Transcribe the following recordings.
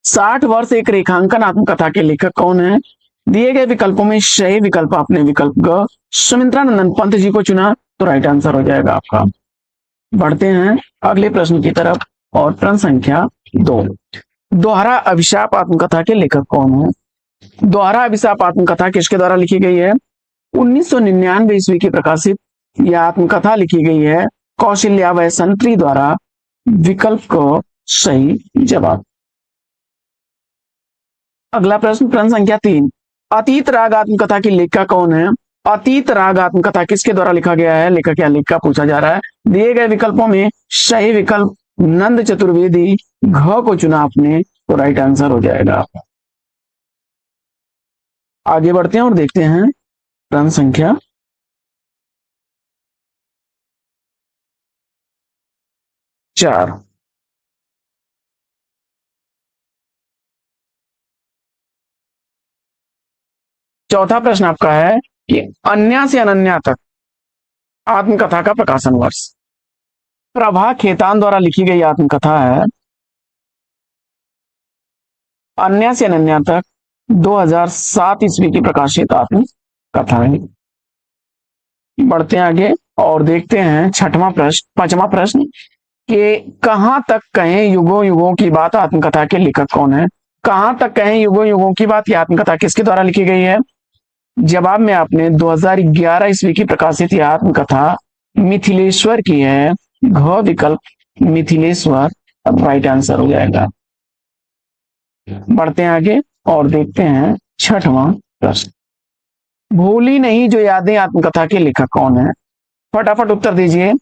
60 वर्ष एक रेखांकन आत्मकथा के लेखक कौन है? दिए गए विकल्पों में सही विकल्प आपने विकल्प ग सुमित्रा नंदन पंत जी को चुना, तो राइट आंसर हो जाएगा आपका। बढ़ते हैं अगले प्रश्न की तरफ और प्रश्न संख्या 2। दोहरा अभिशाप आत्मकथा के लेखक कौन है? दोहरा अभिशाप आत्मकथा किसके द्वारा लिखी गई है? 1999 ईस्वी की प्रकाशित यह आत्मकथा लिखी गई है कौशल्या वैसंत्री द्वारा। विकल्प को सही जवाब। अगला प्रश्न प्रश्न संख्या 3। अतीत राग आत्मकथा की लेखिका कौन है? अतीत राग आत्मकथा किसके द्वारा लिखा गया है? लेखक या लेखिका पूछा जा रहा है। दिए गए विकल्पों में सही विकल्प नंद चतुर्वेदी घ को चुना आपने, तो राइट आंसर हो जाएगा। आगे बढ़ते हैं और देखते हैं प्रश्न संख्या 4। चौथा प्रश्न आपका है कि अन्या से अनन्या तक आत्मकथा का प्रकाशन वर्ष। प्रभा खेतान द्वारा लिखी गई आत्मकथा है अन्या से अनन्या तक 2007 ईस्वी की प्रकाशित आत्मकथा है। बढ़ते हैं आगे और देखते हैं पांचवा प्रश्न कि कहां तक कहें युगों युगों की बात आत्मकथा के लेखक कौन है? कहां तक कहें युगों युगों की बात यह आत्मकथा किसके द्वारा लिखी गई है? जवाब में आपने 2011 ईस्वी की प्रकाशित यह आत्मकथा मिथिलेश्वर की है। घ विकल्प मिथिलेश्वर राइट आंसर हो जाएगा। बढ़ते हैं आगे और देखते हैं छठवां प्रश्न। भूली नहीं जो यादें आत्मकथा के लेखक कौन है? फटाफट उत्तर दीजिए।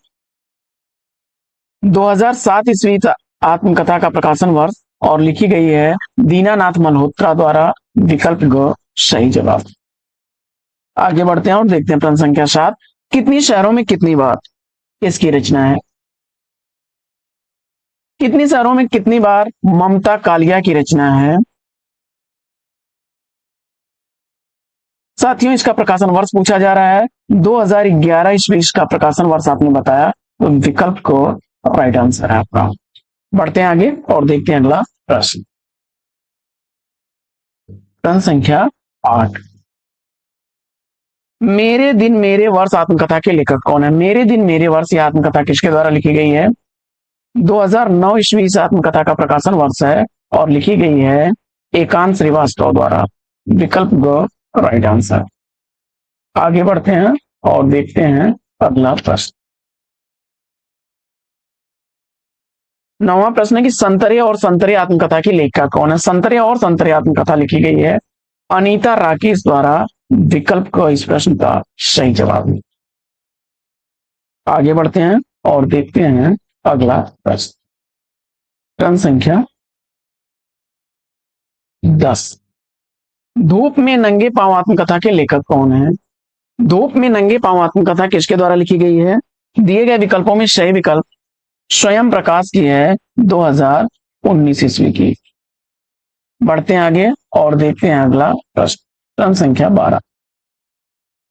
2007 ईस्वी आत्मकथा का प्रकाशन वर्ष और लिखी गई है दीनानाथ मल्होत्रा द्वारा। विकल्प ग सही जवाब। आगे बढ़ते हैं और देखते हैं प्रश्न संख्या 7। कितनी शहरों में कितनी बार इसकी रचना है? कितनी शहरों में कितनी बार ममता कालिया की रचना है? साथियों इसका प्रकाशन वर्ष पूछा जा रहा है 2011 ईस्वी का प्रकाशन वर्ष आपने बताया, तो विकल्प को राइट आंसर है आपका। बढ़ते हैं आगे और देखते हैं अगला प्रश्न। प्रश्न संख्या 8। मेरे दिन मेरे वर्ष आत्मकथा के लेखक कौन है? मेरे दिन मेरे वर्ष यह आत्मकथा किसके द्वारा लिखी गई है? 2009 ईस्वी इस आत्मकथा का प्रकाशन वर्ष है और लिखी गई है एकांत श्रीवास्तव द्वारा। विकल्प ग राइट आंसर। आगे बढ़ते हैं और देखते हैं अगला प्रश्न। 9वां प्रश्न है कि संतरे और संतरे आत्मकथा की लेखिका कौन है? संतरे और संतरे आत्मकथा लिखी गई है अनीता राकेश द्वारा। विकल्प को इस प्रश्न का सही जवाब है। आगे बढ़ते हैं और देखते हैं अगला प्रश्न। प्रश्न संख्या 10। धूप में नंगे पांव आत्मकथा के लेखक कौन है? धूप में नंगे पांव आत्मकथा किसके द्वारा लिखी गई है? दिए गए विकल्पों में सही विकल्प स्वयं प्रकाश की है 2019 ईस्वी की। बढ़ते हैं आगे और देखते हैं अगला प्रश्न। प्रश्न संख्या 12।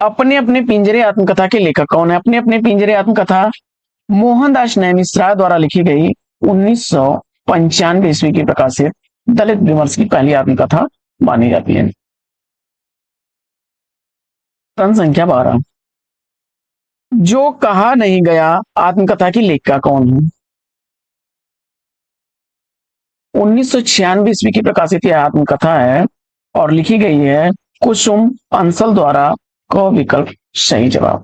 अपने अपने पिंजरे आत्मकथा के लेखक कौन है? अपने अपने पिंजरे आत्मकथा मोहनदास मिश्रा द्वारा लिखी गई 1995 ईस्वी की प्रकाशित दलित विमर्श की पहली आत्मकथा मानी जाती है। प्रश्न संख्या 12। जो कहा नहीं गया आत्मकथा की लेखिका कौन है? 1996 ईस्वी की प्रकाशित यह आत्मकथा है और लिखी गई है कुसुम अंसल द्वारा। को विकल्प सही जवाब।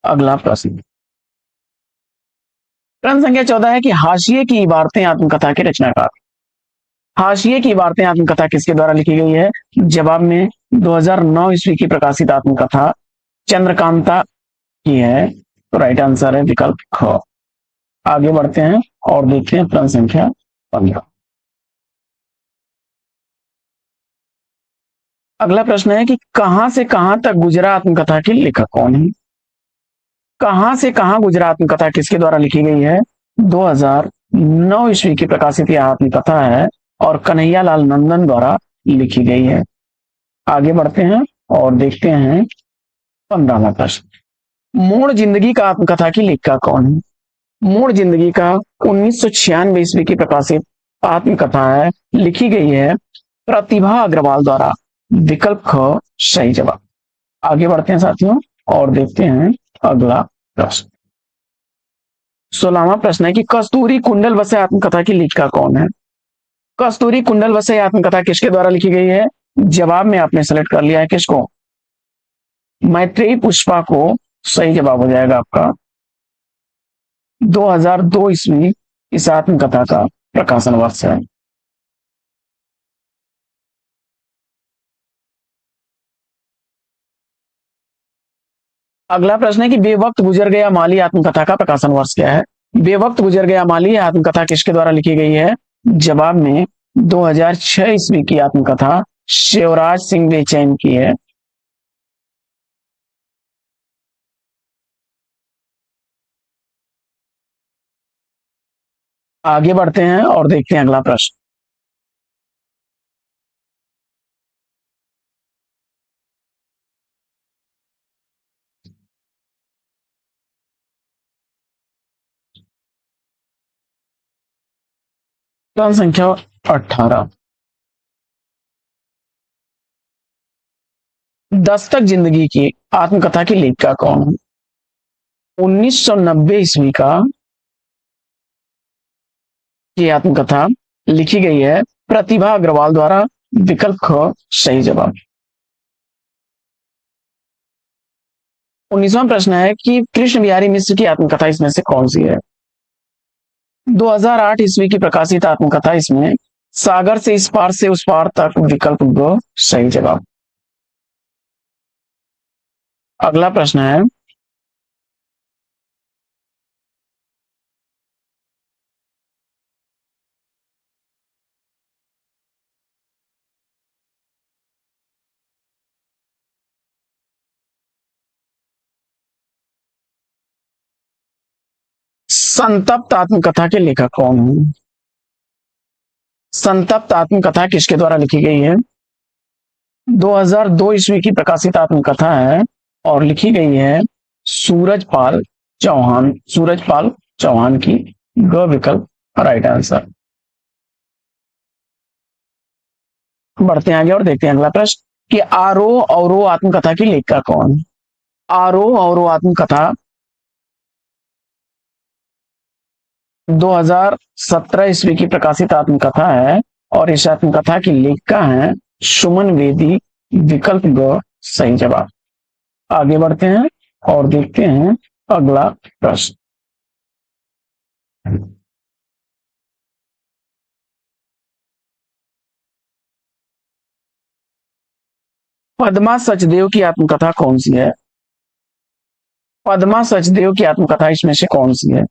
अगला प्रश्न। प्रश्न संख्या 14 है कि हाशिए की इबारतें आत्मकथा के रचनाकार। हाशिए की इबारतें आत्मकथा किसके द्वारा लिखी गई है? जवाब में 2009 ईस्वी की प्रकाशित आत्मकथा चंद्रकांता की है, तो राइट आंसर है विकल्प ख। आगे बढ़ते हैं और देखते हैं प्रश्न संख्या 15। अगला प्रश्न है कि कहां से कहां तक गुजरा आत्मकथा के लेखक कौन है? कहां से कहां गुजरा आत्मकथा किसके द्वारा लिखी गई है? 2009 ईस्वी की प्रकाशित यह आत्मकथा है और कन्हैया लाल नंदन द्वारा लिखी गई है। आगे बढ़ते हैं और देखते हैं 15वां प्रश्न। मोड़ जिंदगी का आत्मकथा की लेखिका कौन है? मोड़ जिंदगी का 1996 ईस्वी की प्रकाशित आत्मकथा है, लिखी गई है प्रतिभा अग्रवाल द्वारा। विकल्प ख सही जवाब। आगे बढ़ते हैं साथियों और देखते हैं अगला प्रश्न। 16वां प्रश्न है कि कस्तूरी कुंडल वसे आत्मकथा की लेखिका कौन है? कस्तूरी कुंडल वसे आत्मकथा किसके द्वारा लिखी गई है? जवाब में आपने सेलेक्ट कर लिया है किसको? मैत्रेयी पुष्पा को। सही जवाब हो जाएगा आपका। 2002 ईस्वी इस आत्मकथा का प्रकाशन वर्ष है। अगला प्रश्न है कि बेवक्त गुजर गया माली आत्मकथा का प्रकाशन वर्ष क्या है? बेवक्त गुजर गया माली आत्मकथा किसके द्वारा लिखी गई है? जवाब में 2006 ईस्वी की आत्मकथा शिवराज सिंह बेचैन की है। आगे बढ़ते हैं और देखते हैं अगला प्रश्न। प्रश्न संख्या 18। दस्तक जिंदगी की आत्मकथा की लेखिका कौन है? 1990 ईस्वी का ये आत्मकथा लिखी गई है प्रतिभा अग्रवाल द्वारा। विकल्प ख सही जवाब। 19वां प्रश्न है कि कृष्ण बिहारी मिश्र की आत्मकथा इसमें से कौन सी है? 2008 ईस्वी की प्रकाशित आत्मकथा इसमें सागर से इस पार से उस पार तक। विकल्प ग सही जवाब। अगला प्रश्न है संतप्त आत्मकथा के लेखक कौन है? संतप्त आत्मकथा किसके द्वारा लिखी गई है? 2002 ईस्वी की प्रकाशित आत्मकथा है और लिखी गई है सूरजपाल चौहान की। ग विकल्प राइट आंसर। बढ़ते हैं आगे और देखते हैं अगला प्रश्न कि आरोह अवरोह आत्मकथा की लेखिका कौन? आरोह अवरोह आत्मकथा 2017 ईस्वी की प्रकाशित आत्मकथा है और इस आत्मकथा की लेखिका है सुमन वेदी। विकल्प ग सही जवाब। आगे बढ़ते हैं और देखते हैं अगला प्रश्न। पद्मा सचदेव की आत्मकथा कौन सी है? पद्मा सचदेव की आत्मकथा इसमें से कौन सी है?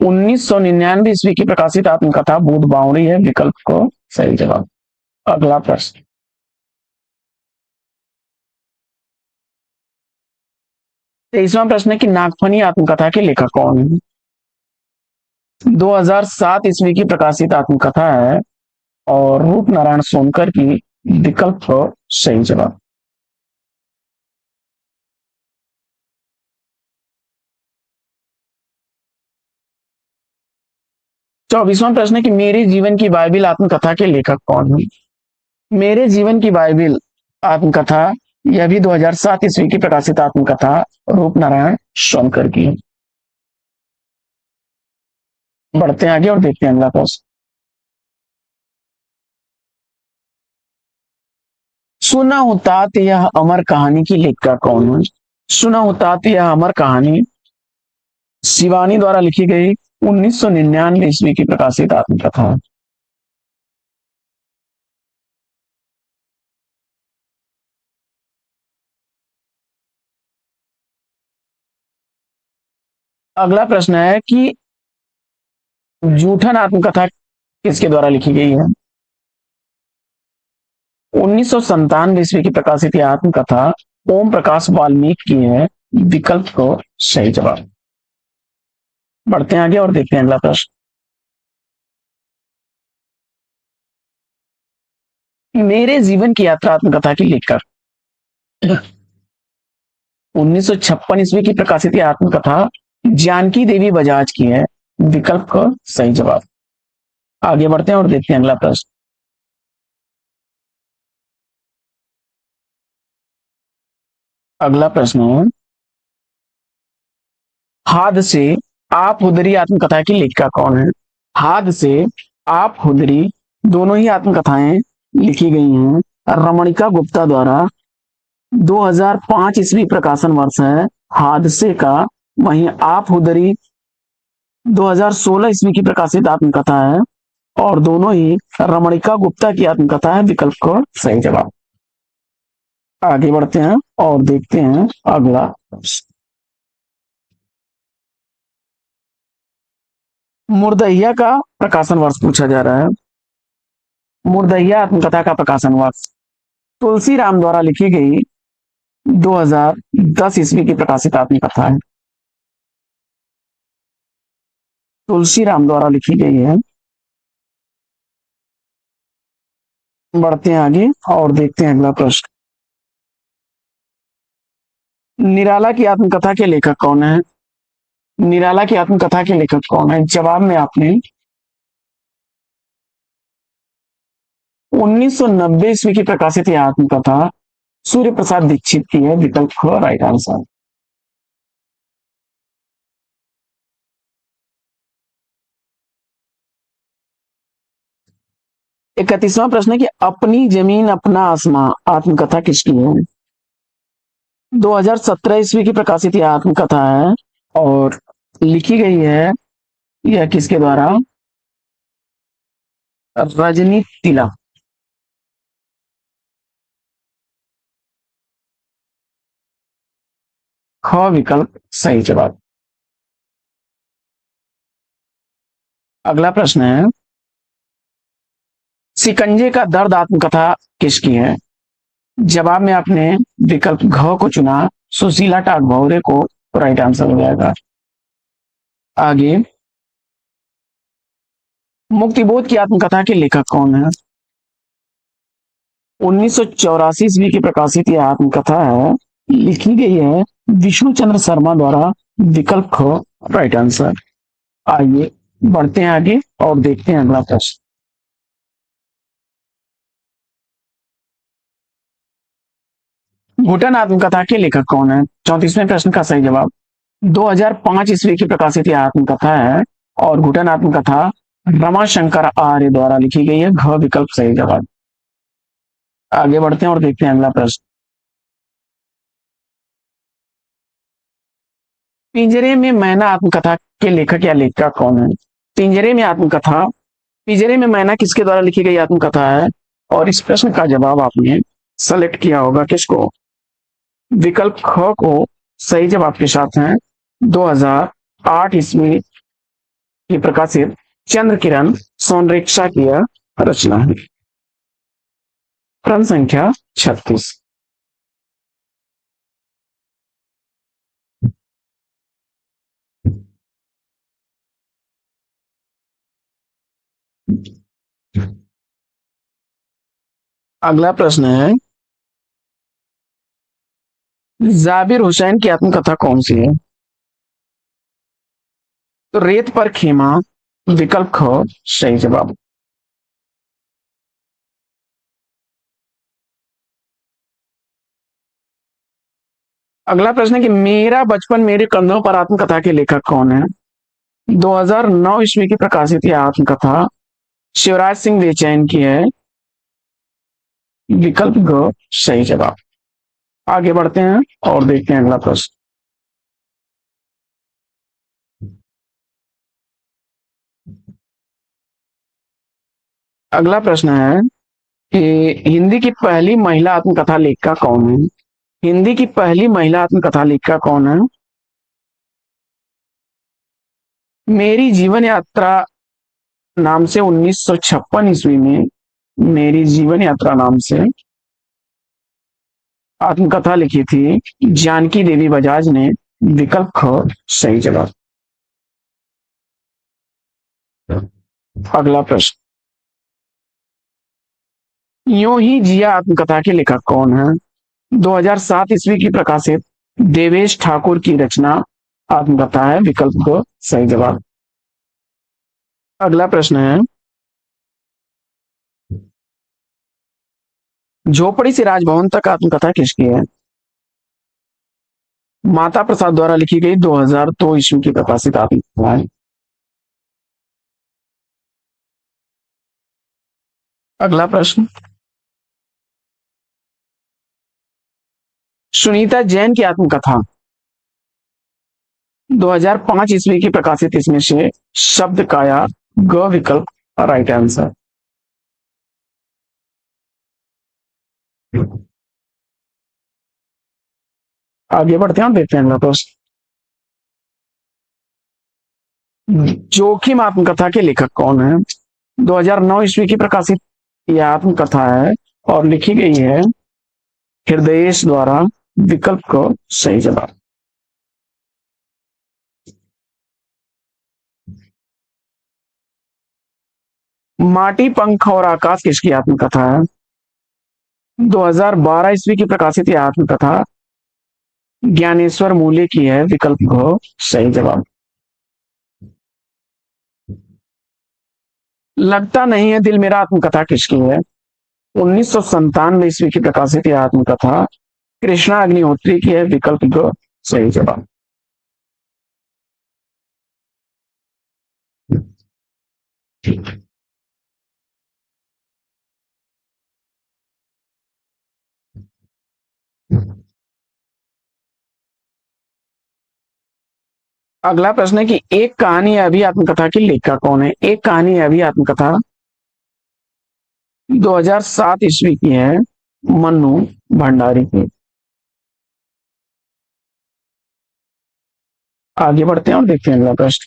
1999 ईस्वी की प्रकाशित आत्मकथा बूढ़ बावड़ी है। विकल्प को सही जवाब। अगला प्रश्न। 23वां प्रश्न है कि नागफनी आत्मकथा के लेखक कौन है? 2007 ईस्वी की प्रकाशित आत्मकथा है और रूप नारायण सोनकर की। विकल्प को सही जवाब। चौबीसवां प्रश्न है कि मेरे जीवन की बाइबिल आत्मकथा के लेखक कौन है? मेरे जीवन की बाइबिल आत्मकथा यह भी 2007 ईस्वी की प्रकाशित आत्मकथा रूप नारायण सोनकर की है। बढ़ते हैं आगे और देखते हैं अगला प्रश्न। सुना हूं तात यह अमर कहानी की लेखिका कौन है? सुना हूं तात यह अमर कहानी शिवानी द्वारा लिखी गई 1999 ईस्वी की प्रकाशित आत्मकथा है। अगला प्रश्न है कि जूठन आत्मकथा किसके द्वारा लिखी गई है? 1997 ईस्वी की प्रकाशित यह आत्मकथा ओम प्रकाश वाल्मीकि की है। विकल्प को सही जवाब। बढ़ते हैं आगे और देखते हैं अगला प्रश्न। मेरे जीवन की यात्रा आत्मकथा की लेखक 1956 ईस्वी की प्रकाशित यह आत्मकथा जानकी देवी बजाज की है। विकल्प क सही जवाब। आगे बढ़ते हैं और देखते हैं अगला प्रश्न। अगला प्रश्न है, हाथ से आप हुदरी आत्मकथा की लेखिका कौन है? हाथ से आप हुदरी दोनों ही आत्मकथाएं लिखी गई हैं रमणिका गुप्ता द्वारा। 2005 ईस्वी प्रकाशन वर्ष है हादसे का। वहीं आप हुदरी 2016 ईस्वी की प्रकाशित आत्मकथा है और दोनों ही रमणिका गुप्ता की आत्मकथा है। विकल्प को सही जवाब। आगे बढ़ते हैं और देखते हैं अगला प्रश्न। मुर्दहिया का प्रकाशन वर्ष पूछा जा रहा है। मुर्दहिया आत्मकथा का प्रकाशन वर्ष तुलसी राम द्वारा लिखी गई 2010 ईस्वी की प्रकाशित आत्मकथा है। तुलसी राम द्वारा लिखी गई है। बढ़ते हैं आगे और देखते हैं अगला प्रश्न। निराला की आत्मकथा के लेखक कौन है? निराला की आत्मकथा के लेखक कौन है? जवाब में आपने 1990 ईस्वी की प्रकाशित यह आत्मकथा सूर्य प्रसाद दीक्षित की है। विकल्प ख राइट आंसर। 31वां प्रश्न है कि अपनी जमीन अपना आसमां आत्मकथा किसकी है? 2017 ईस्वी की प्रकाशित यह आत्मकथा है और लिखी गई है यह किसके द्वारा? रजनी तिला। ख विकल्प सही जवाब। अगला प्रश्न है, शिकंजे का दर्द आत्मकथा किसकी है? जवाब में आपने विकल्प घ को चुना, सुशीला टाक भौरे को राइट आंसर हो जाएगा। आगे, मुक्तिबोध की आत्मकथा के लेखक कौन है? 1984 ईस्वी की प्रकाशित यह आत्मकथा है, लिखी गई है विष्णु चंद्र शर्मा द्वारा। विकल्प ख राइट आंसर। आइए बढ़ते हैं आगे और देखते हैं अगला प्रश्न। घुटन आत्मकथा के लेखक कौन है? 34वें प्रश्न का सही जवाब 2005 ईस्वी की प्रकाशित यह आत्मकथा है और घुटन आत्मकथा रमाशंकर आर्य द्वारा लिखी गई है। घ विकल्प सही जवाब। आगे बढ़ते हैं और देखते हैं अगला प्रश्न। पिंजरे में मैना आत्मकथा के लेखक या लेखिका कौन है? पिंजरे में आत्मकथा, पिंजरे में मैना किसके द्वारा लिखी गई आत्मकथा है? और इस प्रश्न का जवाब आपने सेलेक्ट किया होगा किसको? विकल्प ख को सही जवाब के साथ है 2008 ईस्वी की प्रकाशित चंद्र किरण सोनरेक्षा की यह रचना है। क्रम संख्या 36। अगला प्रश्न है, जाबिर हुसैन की आत्मकथा कौन सी है? तो रेत पर खेमा। विकल्प ख सही जवाब। अगला प्रश्न है कि मेरा बचपन मेरे कंधों पर आत्मकथा के लेखक कौन है? 2009 ईस्वी की प्रकाशित यह आत्मकथा शिवराज सिंह बेचैन की है। विकल्प ग सही जवाब। आगे बढ़ते हैं और देखते हैं अगला प्रश्न। अगला प्रश्न है कि हिंदी की पहली महिला आत्मकथा लेखिका कौन है? हिंदी की पहली महिला आत्मकथा लेखिका कौन है? मेरी जीवन यात्रा नाम से 1956 ईस्वी में मेरी जीवन यात्रा नाम से आत्मकथा लिखी थी जानकी देवी बजाज ने। विकल्प ख सही जवाब। अगला प्रश्न, यूं ही जिया आत्मकथा के लेखक कौन है? 2007 ईस्वी की प्रकाशित देवेश ठाकुर की रचना आत्मकथा है। विकल्प क सही जवाब। अगला प्रश्न है, झोपड़ी से राजभवन तक आत्मकथा किसकी है? माता प्रसाद द्वारा लिखी गई 2002 ईस्वी की प्रकाशित आत्मकथा है। अगला प्रश्न, सुनीता जैन की आत्मकथा 2005 ईस्वी की प्रकाशित, इसमें से शब्द काया ग विकल्प राइट आंसर। आगे बढ़ते हैं और देखते हैं अगला प्रश्न, जोखिम आत्मकथा के लेखक कौन है? 2009 ईस्वी की प्रकाशित यह आत्मकथा है और लिखी गई है हृदयेश द्वारा, विकल्प को सही जवाब। माटी पंख और आकाश किसकी आत्मकथा है? 2012 ईस्वी की प्रकाशित यह आत्मकथा ज्ञानेश्वर मूले की है, विकल्प को सही जवाब। लगता नहीं है दिल मेरा आत्मकथा किसकी है? 1997 ईस्वी की प्रकाशित यह आत्मकथा कृष्णा अग्निहोत्री की है, विकल्प को सही जवाब। अगला प्रश्न है कि एक कहानी है अभी आत्मकथा की लेखक कौन है? एक कहानी है अभी आत्मकथा 2007 ईस्वी की है, मन्नू भंडारी की। आगे बढ़ते हैं और देखते हैं अगला प्रश्न,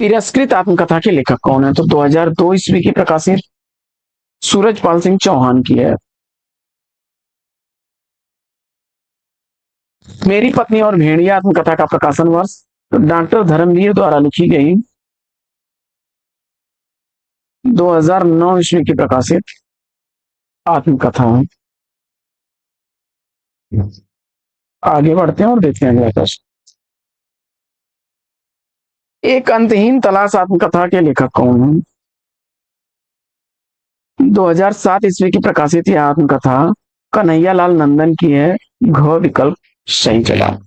तिरस्कृत आत्मकथा के लेखक कौन है? तो 2002 ईस्वी की प्रकाशित सूरजपाल सिंह चौहान की है। मेरी पत्नी और भेड़िया आत्मकथा का प्रकाशन वर्ष तो डॉक्टर धर्मवीर द्वारा लिखी गई 2009 ईस्वी की प्रकाशित आत्मकथा है। आगे बढ़ते हैं और देखते हैं अगला प्रश्न, एक अंतहीन तलाश आत्मकथा के लेखक कौन है? 2007 ईस्वी की प्रकाशित यह आत्मकथा कन्हैयालाल नंदन की है, घ विकल्प सही जवाब।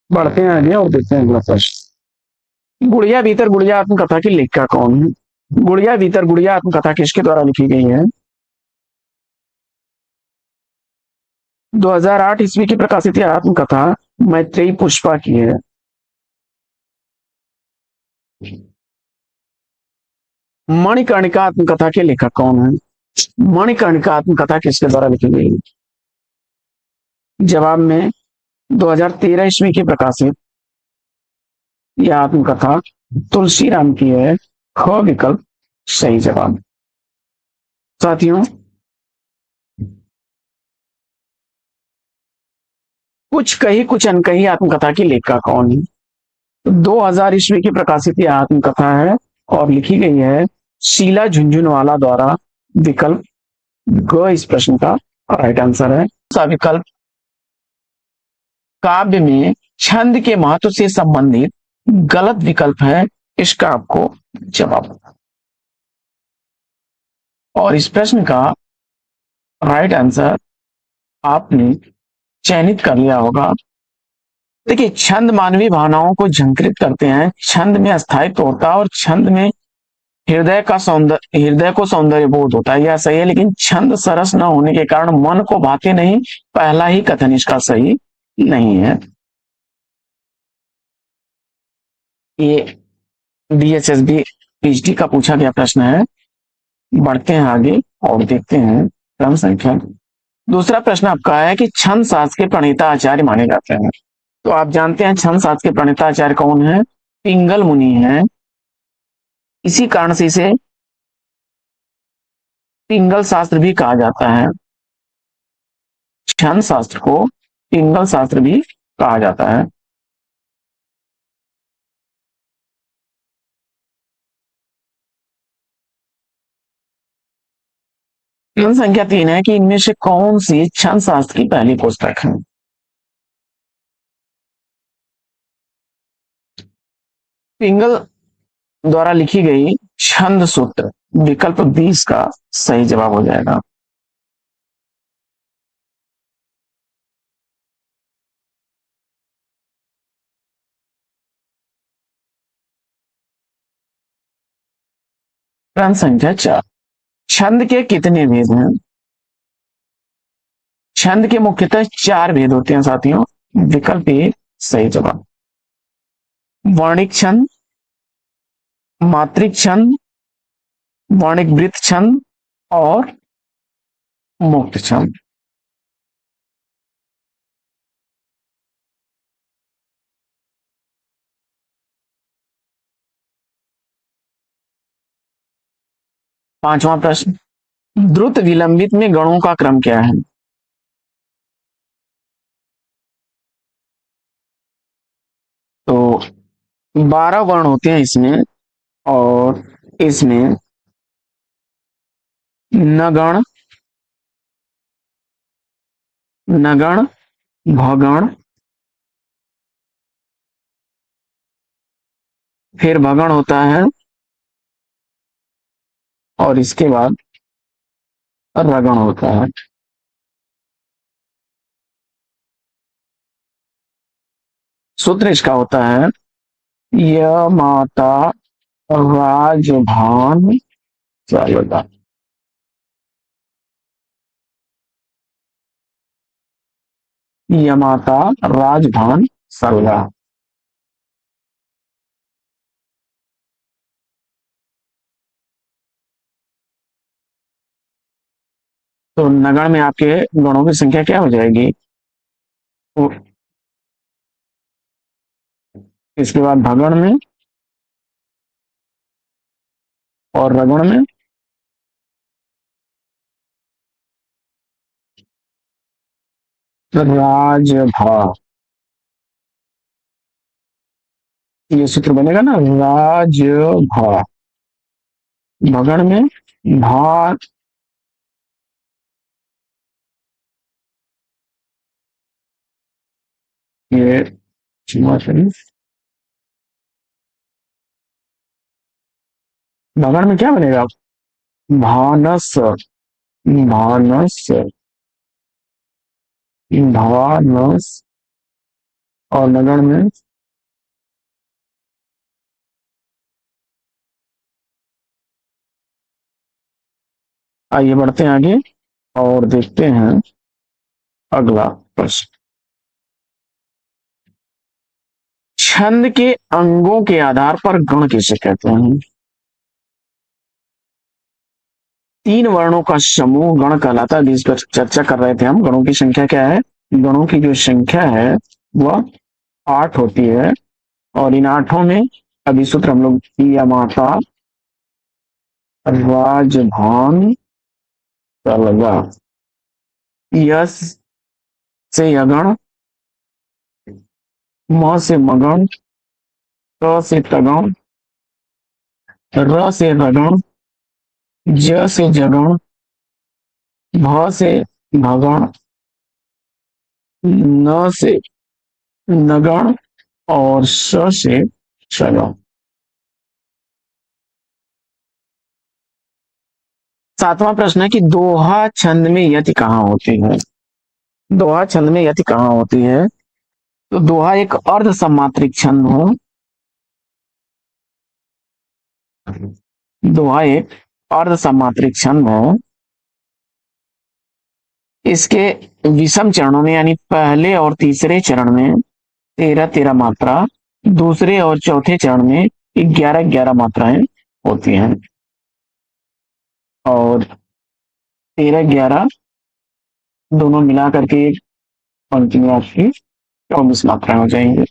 बढ़ते हैं आगे और देखते हैं अगला प्रश्न, गुड़िया भीतर गुड़िया आत्मकथा की लेखिका कौन है? गुड़िया भीतर गुड़िया आत्मकथा किसके द्वारा लिखी गई है? 2008 ईस्वी की प्रकाशित यह आत्मकथा मैत्रेयी पुष्पा की है। मणिकर्णिका आत्मकथा के लेखक कौन है? मणिकर्णिका आत्मकथा किसके द्वारा लिखी गई है? जवाब में 2013 ईस्वी की प्रकाशित यह आत्मकथा तुलसीराम की है, ख विकल्प सही जवाब। साथियों, कुछ कही कुछ अनकही आत्मकथा की लेखिका कौन है? तो 2000 ईस्वी की प्रकाशित यह आत्मकथा है और लिखी गई है शीला झुंझुनवाला द्वारा, विकल्प ग इस प्रश्न का राइट आंसर है। विकल्प काव्य में छंद के महत्व से संबंधित गलत विकल्प है, इसका आपको जवाब। और इस प्रश्न का राइट आंसर आपने चयनित कर लिया होगा। देखिए, छंद मानवीय भावनाओं को झंकृत करते हैं, छंद में स्थायित्व होता है और छंद में हृदय को सौंदर्य बोध होता है, यह सही है। लेकिन छंद सरस न होने के कारण मन को भाते नहीं, पहला ही कथन इसका सही नहीं है। ये DSSB PhD का पूछा गया प्रश्न है। बढ़ते हैं आगे और देखते हैं क्रम संख्या। दूसरा प्रश्न आपका है कि छंद शास्त्र के प्रणेता आचार्य माने जाते हैं। तो आप जानते हैं छंद शास्त्र के प्रणेता आचार्य कौन है? पिंगल मुनि है। इसी कारण से इसे पिंगल शास्त्र भी कहा जाता है। छंद शास्त्र को पिंगल शास्त्र भी कहा जाता है। प्रश्न संख्या 3 है कि इनमें से कौन सी छंद शास्त्र की पहली पुस्तक है? पिंगल द्वारा लिखी गई छंद सूत्र विकल्प 20 का सही जवाब हो जाएगा। प्रश्न संख्या 4, छंद के कितने भेद हैं? छंद के मुख्यतः 4 भेद होते हैं साथियों। विकल्प ए सही जवाब। वर्णिक छंद, मात्रिक छंद, वर्णिक वृत्त छंद और मुक्त छंद। पांचवा प्रश्न, द्रुत विलंबित में गणों का क्रम क्या है? तो 12 वर्ण होते हैं इसमें, और इसमें नगण, नगण, भगण, फिर भगण होता है और इसके बाद रगण होता है। सूत्र इसका होता है य माता राजभान सर्वदा। यमाता राजभान सर्वदा। तो नगण में आपके गणों की संख्या क्या हो जाएगी? तो इसके बाद भगण में और रगण में राजभा, ये सूत्र बनेगा ना, राजभा। भगण में भा, ये भगण में क्या बनेगा? भानस, भानस, भानस। और नगण में आइए बढ़ते हैं आगे और देखते हैं अगला प्रश्न। छंद के अंगों के आधार पर गण किसे कहते हैं? 3 वर्णों का समूह गण कहलाता है, जिस पर चर्चा कर रहे थे हम। गणों की संख्या क्या है? गणों की जो संख्या है वह 8 होती है, और इन 8 में अभी सूत्र हम लोग यमाता राजभान सर्वदा। यस से यगण, म से मगण, क से तगण, र से रगण, ज से जगण, भ से भगण, न से नगण और स से शगण। 7वां प्रश्न है कि दोहा छंद में यति कहाँ होती है? दोहा छंद में यति कहाँ होती है? तो दोहा एक अर्ध सम्मात्रिक छंद हो, दोहा एक अर्ध सम्मात्रिक छंद है। इसके विषम चरणों में यानी पहले और तीसरे चरण में 13-13 मात्रा, दूसरे और चौथे चरण में 11-11 मात्राएं होती हैं, और 13-11 दोनों मिला करके एक पंक्ति में आपकी 24 मात्राएं हो जाएंगी,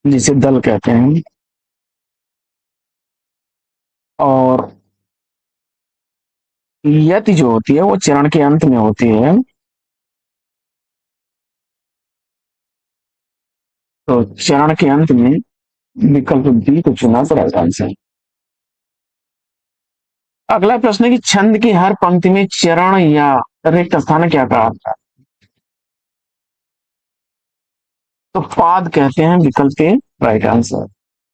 जिसे दल कहते हैं। और यति जो होती है वो चरण के अंत में होती है, तो चरण के अंत में विकल्प बी को चुना पड़ेगा आंसर। अगला प्रश्न है कि छंद की हर पंक्ति में चरण या रिक्त स्थान क्या कहा जाता है? तो पाद कहते हैं, विकल्प ए राइट आंसर।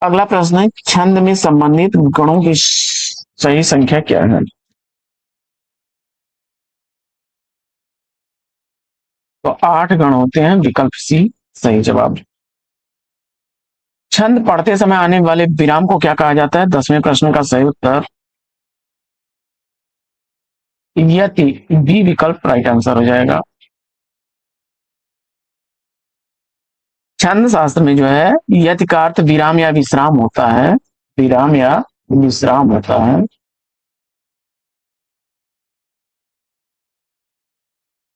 अगला प्रश्न है छंद में संबंधित गणों की सही संख्या क्या है? तो 8 गण होते हैं, विकल्प सी सही जवाब। छंद पढ़ते समय आने वाले विराम को क्या कहा जाता है? 10वें प्रश्न का सही उत्तर यति, बी विकल्प राइट आंसर हो जाएगा। छंद शास्त्र में जो है यति का अर्थ विराम या विश्राम होता है, विराम या विश्राम होता है।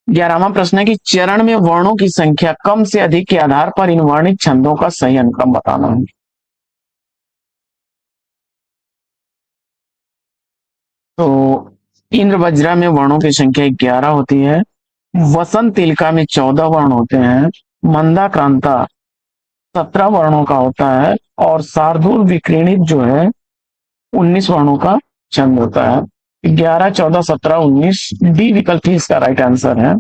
11वां प्रश्न है कि चरण में वर्णों की संख्या कम से अधिक के आधार पर इन वर्णित छंदों का सही अनुक्रम बताना है। तो इंद्र वज्रा में वर्णों की संख्या 11 होती है, वसंत तिलका में 14 वर्ण होते हैं, मंदा क्रांता 17 वर्णों का होता है और शार्दूल विक्रीणित जो है 19 वर्णों का छंद होता है। 11, 14, 17, 19, डी विकल्प ही इसका राइट आंसर है।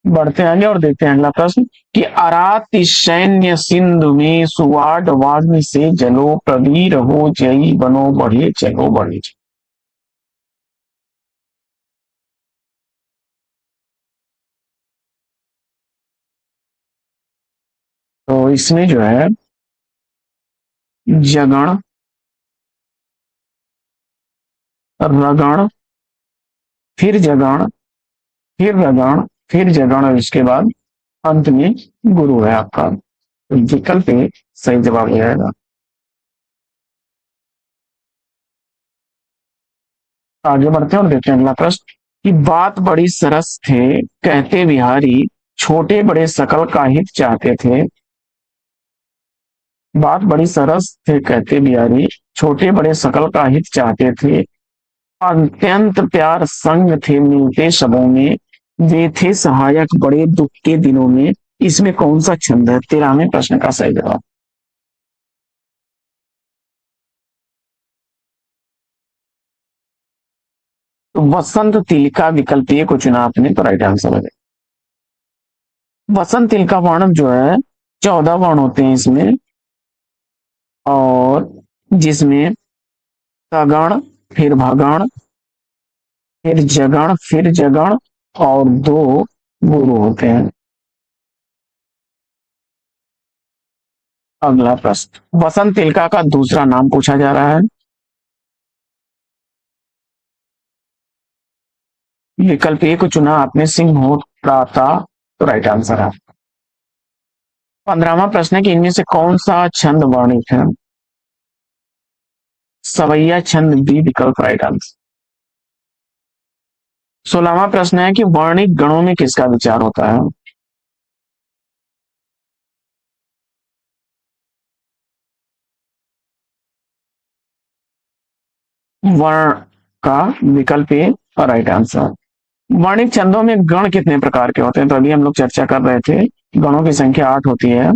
बढ़ते आगे और देखते हैं अगला प्रश्न कि अरात सैन्य सिंधु में सुवाड वाग्नि से जलो प्रवीर हो जई बनो बढ़े चलो बढ़े। तो इसमें जो है जगण, रगण, फिर जगण, फिर रगण, फिर जगण और इसके बाद अंत में गुरु है आपका। तो विकल्प ए सही जवाब हो जाएगा। आगे बढ़ते हैं और देखते हैं अगला प्रश्न कि बात बड़ी सरस थे कहते बिहारी छोटे बड़े सकल का हित चाहते थे। बात बड़ी सरस थे कहते बिहारी छोटे बड़े सकल का हित चाहते थे, अत्यंत प्यार संग थे मिलते सबों में, वे थे सहायक बड़े दुख के दिनों में। इसमें कौन सा छंद है? 13वें प्रश्न का सही जवाब। तो वसंत तिलका विकल्प ए को चुना आपने, तो राइट आंसर है। वसंत तिलका वर्ण जो है 14 वर्ण होते हैं इसमें, और जिसमें तगण, फिर भगण, फिर जगण, फिर जगण और 2 गुरु होते हैं। अगला प्रश्न वसंत तिलका का दूसरा नाम पूछा जा रहा है। विकल्प ए को चुना आपने, सिंह प्राता, तो राइट आंसर है। 15वां प्रश्न है कि इनमें से कौन सा छंद वर्णित है? सवैया छंद, बी विकल्प राइट आंसर। 16वां प्रश्न है कि वर्णित गणों में किसका विचार होता है? वर्ण का विकल्प ए राइट आंसर। वर्णित छंदों में गण कितने प्रकार के होते हैं? तो अभी हम लोग चर्चा कर रहे थे, गणों की संख्या 8 होती है।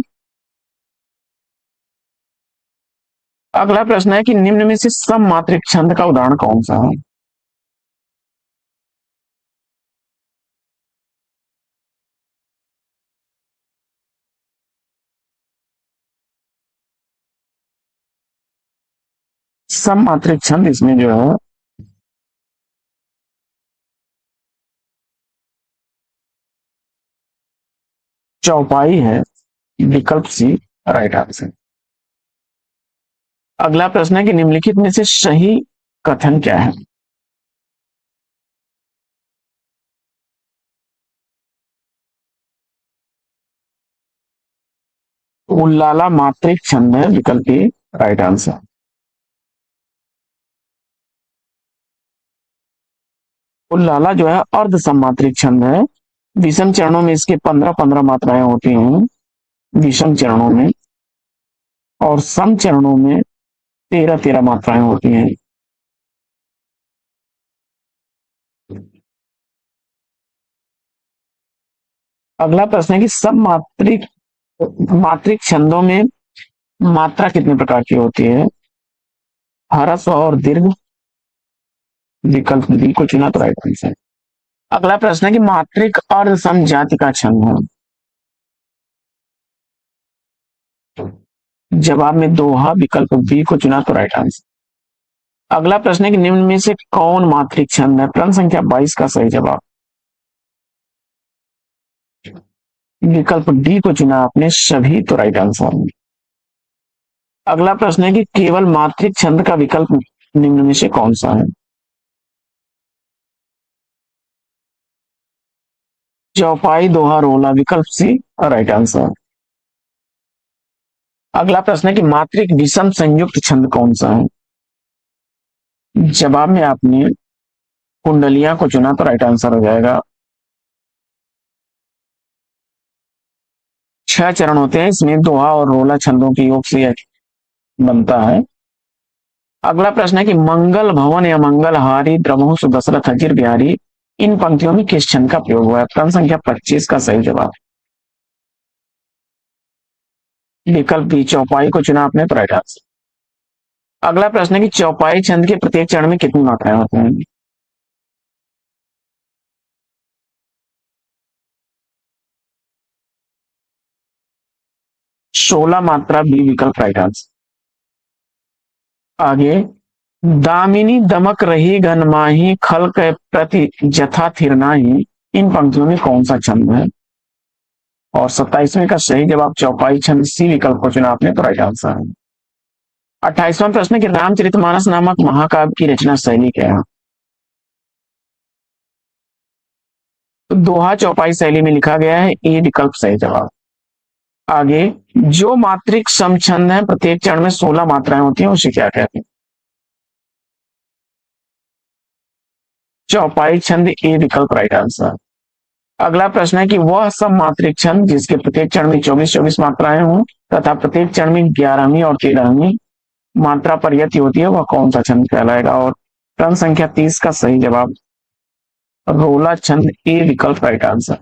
अगला प्रश्न है कि निम्न में से सममात्रिक छंद का उदाहरण कौन सा है? सममात्रिक छंद इसमें जो है चौपाई है, विकल्प सी राइट आंसर। अगला प्रश्न है कि निम्नलिखित में से सही कथन क्या है? उल्लाला मात्रिक छंद है, विकल्प ए राइट आंसर। उल्लाला जो है अर्ध सम्मात्रिक छंद है, विषम चरणों में इसके 15-15 मात्राएं होती हैं, विषम चरणों में, और सम चरणों में 13-13 मात्राएं होती हैं। अगला प्रश्न है कि सब मात्रिक मात्रिक छंदों में मात्रा कितने प्रकार की होती है? हरस और दीर्घ, विकल्प बी को चुना तो राइट आंसर। अगला प्रश्न है कि मात्रिक अर्ध सम जाति का छंद है। जवाब में दोहा, विकल्प बी को चुना तो राइट आंसर। अगला प्रश्न है कि निम्न में से कौन मात्रिक छंद है। प्रश्न संख्या 22 का सही जवाब विकल्प डी को चुना आपने, सभी तो राइट आंसर। अगला प्रश्न है कि केवल मात्रिक छंद का विकल्प निम्न में से कौन सा है। चौपाई, दोहा, रोला, विकल्प सी राइट आंसर। अगला प्रश्न है कि मात्रिक विषम संयुक्त छंद कौन सा है। जवाब में आपने कुंडलियां को चुना तो राइट आंसर हो जाएगा। 6 चरण होते हैं, इसमें दोहा और रोला छंदों के योग से बनता है। अगला प्रश्न है कि मंगल भवन या मंगल हारी द्रवहु दशरथ अजीर बिहारी, इन पंक्तियों में किस छंद का प्रयोग हुआ है। प्रश्न संख्या 25 का सही जवाब विकल्प बी, चौपाई को चुना आपने तो राइट आंसर। अगला प्रश्न है कि चौपाई छंद के प्रत्येक चरण में कितनी मात्राएं होती हैं। 16 मात्रा, बी विकल्प राइट आंसर। आगे, दामिनी दमक रही घन माही खल के प्रति जथा थिर नाही, इन पंक्तियों में कौन सा छंद है। और 27वें का सही जवाब चौपाई छंद, सी विकल्प को चुना आपने तो राइट आंसर है। 28वां प्रश्न कि रामचरितमानस नामक महाकाव्य की रचना शैली क्या है। तो दोहा चौपाई शैली में लिखा गया है, ए विकल्प सही जवाब। आगे, जो मात्रिक समछंद है प्रत्येक चरण में 16 मात्राएं होती हैं, उसे क्या कहते हैं। चौपाई छंद, ए विकल्प राइट आंसर। अगला प्रश्न है कि वह सब मात्रिक छंद जिसके प्रत्येक चरण में 24-24 मात्राएं हों तथा प्रत्येक चरण में 11वीं और 13वीं मात्रा पर यति होती है, वह कौन सा छंद कहलाएगा। और प्रश्न संख्या 30 का सही जवाब रोला छंद, ए विकल्प राइट आंसर।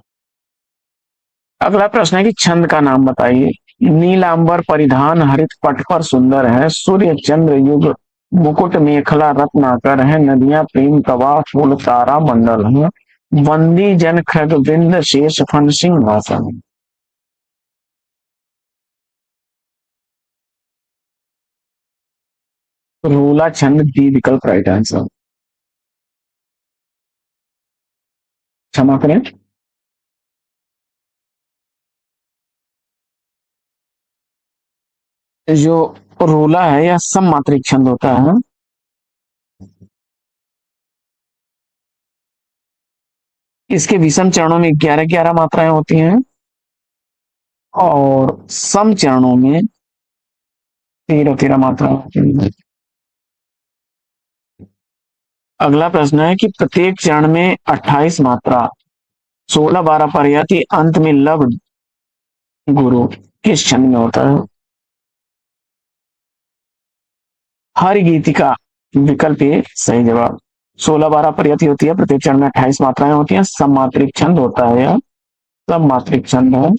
अगला प्रश्न है कि छंद का नाम बताइए। नीलांबर परिधान हरित पट पर सुंदर है, सूर्य चंद्र युग मुकुट मेखला रत्नाकर है, नदियां प्रेम प्रवाह फूल तारा मंडल है, वंदी जन खग बिंद शेष फन सिंहासन। रोला छंद, डी विकल्प राइट आंसर। क्षमा करें, जो रोला है यह सम मात्रिक छंद होता है। इसके विषम चरणों में 11-11 मात्राएं होती हैं और सम चरणों में 13-13 मात्राएं होती हैं। अगला प्रश्न है कि प्रत्येक चरण में 28 मात्रा, 16-12 पर यति, अंत में लघु गुरु किस छंद में होता है। हर गीतिका, विकल्प ए सही जवाब। 16-12 पर यति होती है, प्रत्येक चरण में 28 मात्राएं होती हैं, सम मात्रिक छंद होता है यह, सब मात्रिक छंद है।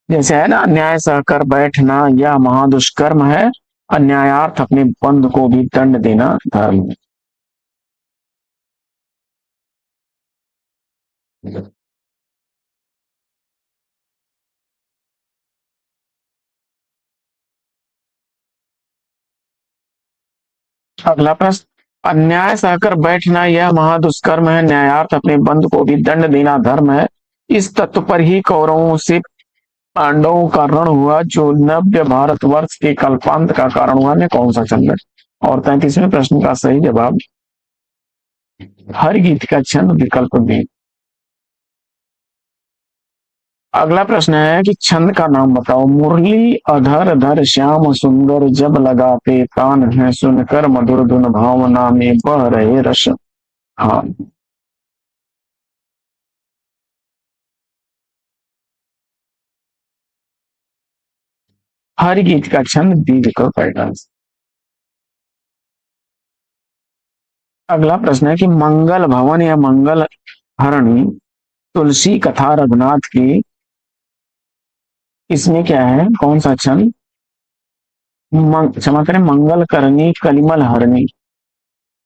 जैसे है ना, न्याय सहकर बैठना यह महादुष्कर्म है, अन्यायार्थ अपने बंधु को भी दंड देना धर्म है। अगला प्रश्न, अन्याय सहकर बैठना यह महादुष्कर्म है, न्यायार्थ अपने बंधु को भी दंड देना धर्म है, इस तत्व पर ही कौरवों से पांडवों का रण हुआ, जो नव्य भारतवर्ष के कल्पांत का कारण हुआ, में कौन सा छंद है। और 33वें प्रश्न का सही जवाब हर गीत का छंद, विकल्प बी। अगला प्रश्न है कि छंद का नाम बताओ। मुरली अधर धर श्याम सुंदर, जब लगाते तान है, सुनकर मधुर धुन भावना में बह रहे रस। हाँ, हर गीत का छंद, बी विकल्प राइट आंसर। अगला प्रश्न है कि मंगल भवन या मंगल हरणी तुलसी कथा रघुनाथ की, इसमें क्या है, कौन सा छंद। क्षमा करें, मंगल करनी कलिमल हरणी,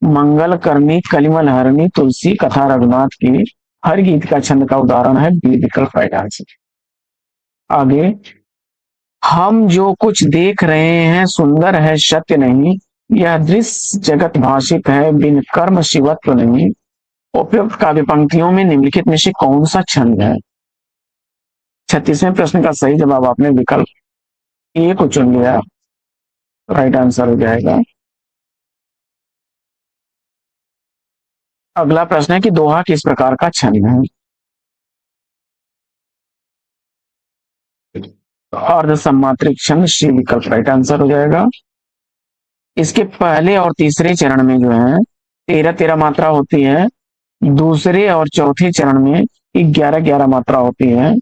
मंगल करनी कलिमल हरणी तुलसी कथा रघुनाथ की हर गीत का छंद का उदाहरण है, बी विकल्प राइट आंसर। आगे, हम जो कुछ देख रहे हैं सुंदर है सत्य नहीं, यह दृश्य जगत भाषित है बिन कर्म शिवत्व नहीं। उपयुक्त काव्य पंक्तियों में निम्नलिखित में से कौन सा छंद है? 36वें प्रश्न का सही जवाब आपने विकल्प ए को चुन लिया, राइट आंसर हो जाएगा। अगला प्रश्न है कि दोहा किस प्रकार का छंद है? अर्ध सम्मात्रिक छंद, सी विकल्प राइट आंसर हो जाएगा। इसके पहले और तीसरे चरण में जो है 13-13 मात्रा होती है, दूसरे और चौथे चरण में 11-11 मात्रा होती है।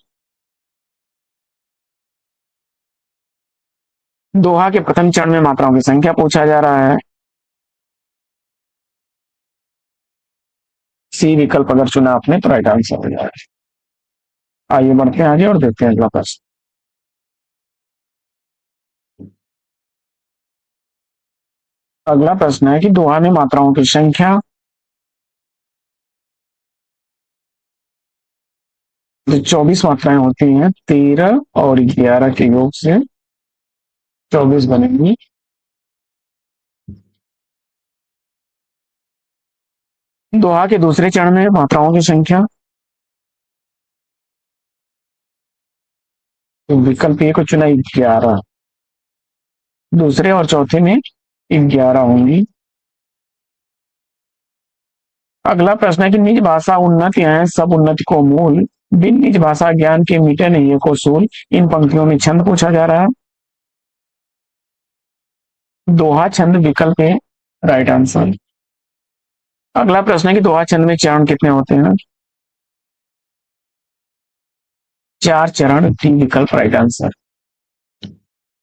दोहा के प्रथम चरण में मात्राओं की संख्या पूछा जा रहा है, सी विकल्प अगर चुना आपने तो राइट आंसर हो जाएगा। आइए बढ़ते हैं आगे और देखते हैं अगला प्रश्न। अगला प्रश्न है कि दोहा में मात्राओं की संख्या, जो 24 मात्राएं होती हैं 13 और 11 के योग से 24 बनेंगी। दोहा के दूसरे चरण में मात्राओं की संख्या, तो विकल्प ए को चुना 11, दूसरे और चौथे में 11 होंगी। अगला प्रश्न है कि निज भाषा उन्नति है सब उन्नति को मूल, बिन निज भाषा ज्ञान के मिटे नहीं को सूल। इन पंक्तियों में छंद पूछा जा रहा है, दोहा छंद विकल्प है राइट आंसर। अगला प्रश्न है कि दोहा छंद में चरण कितने होते हैं? 4 चरण, डी विकल्प राइट आंसर।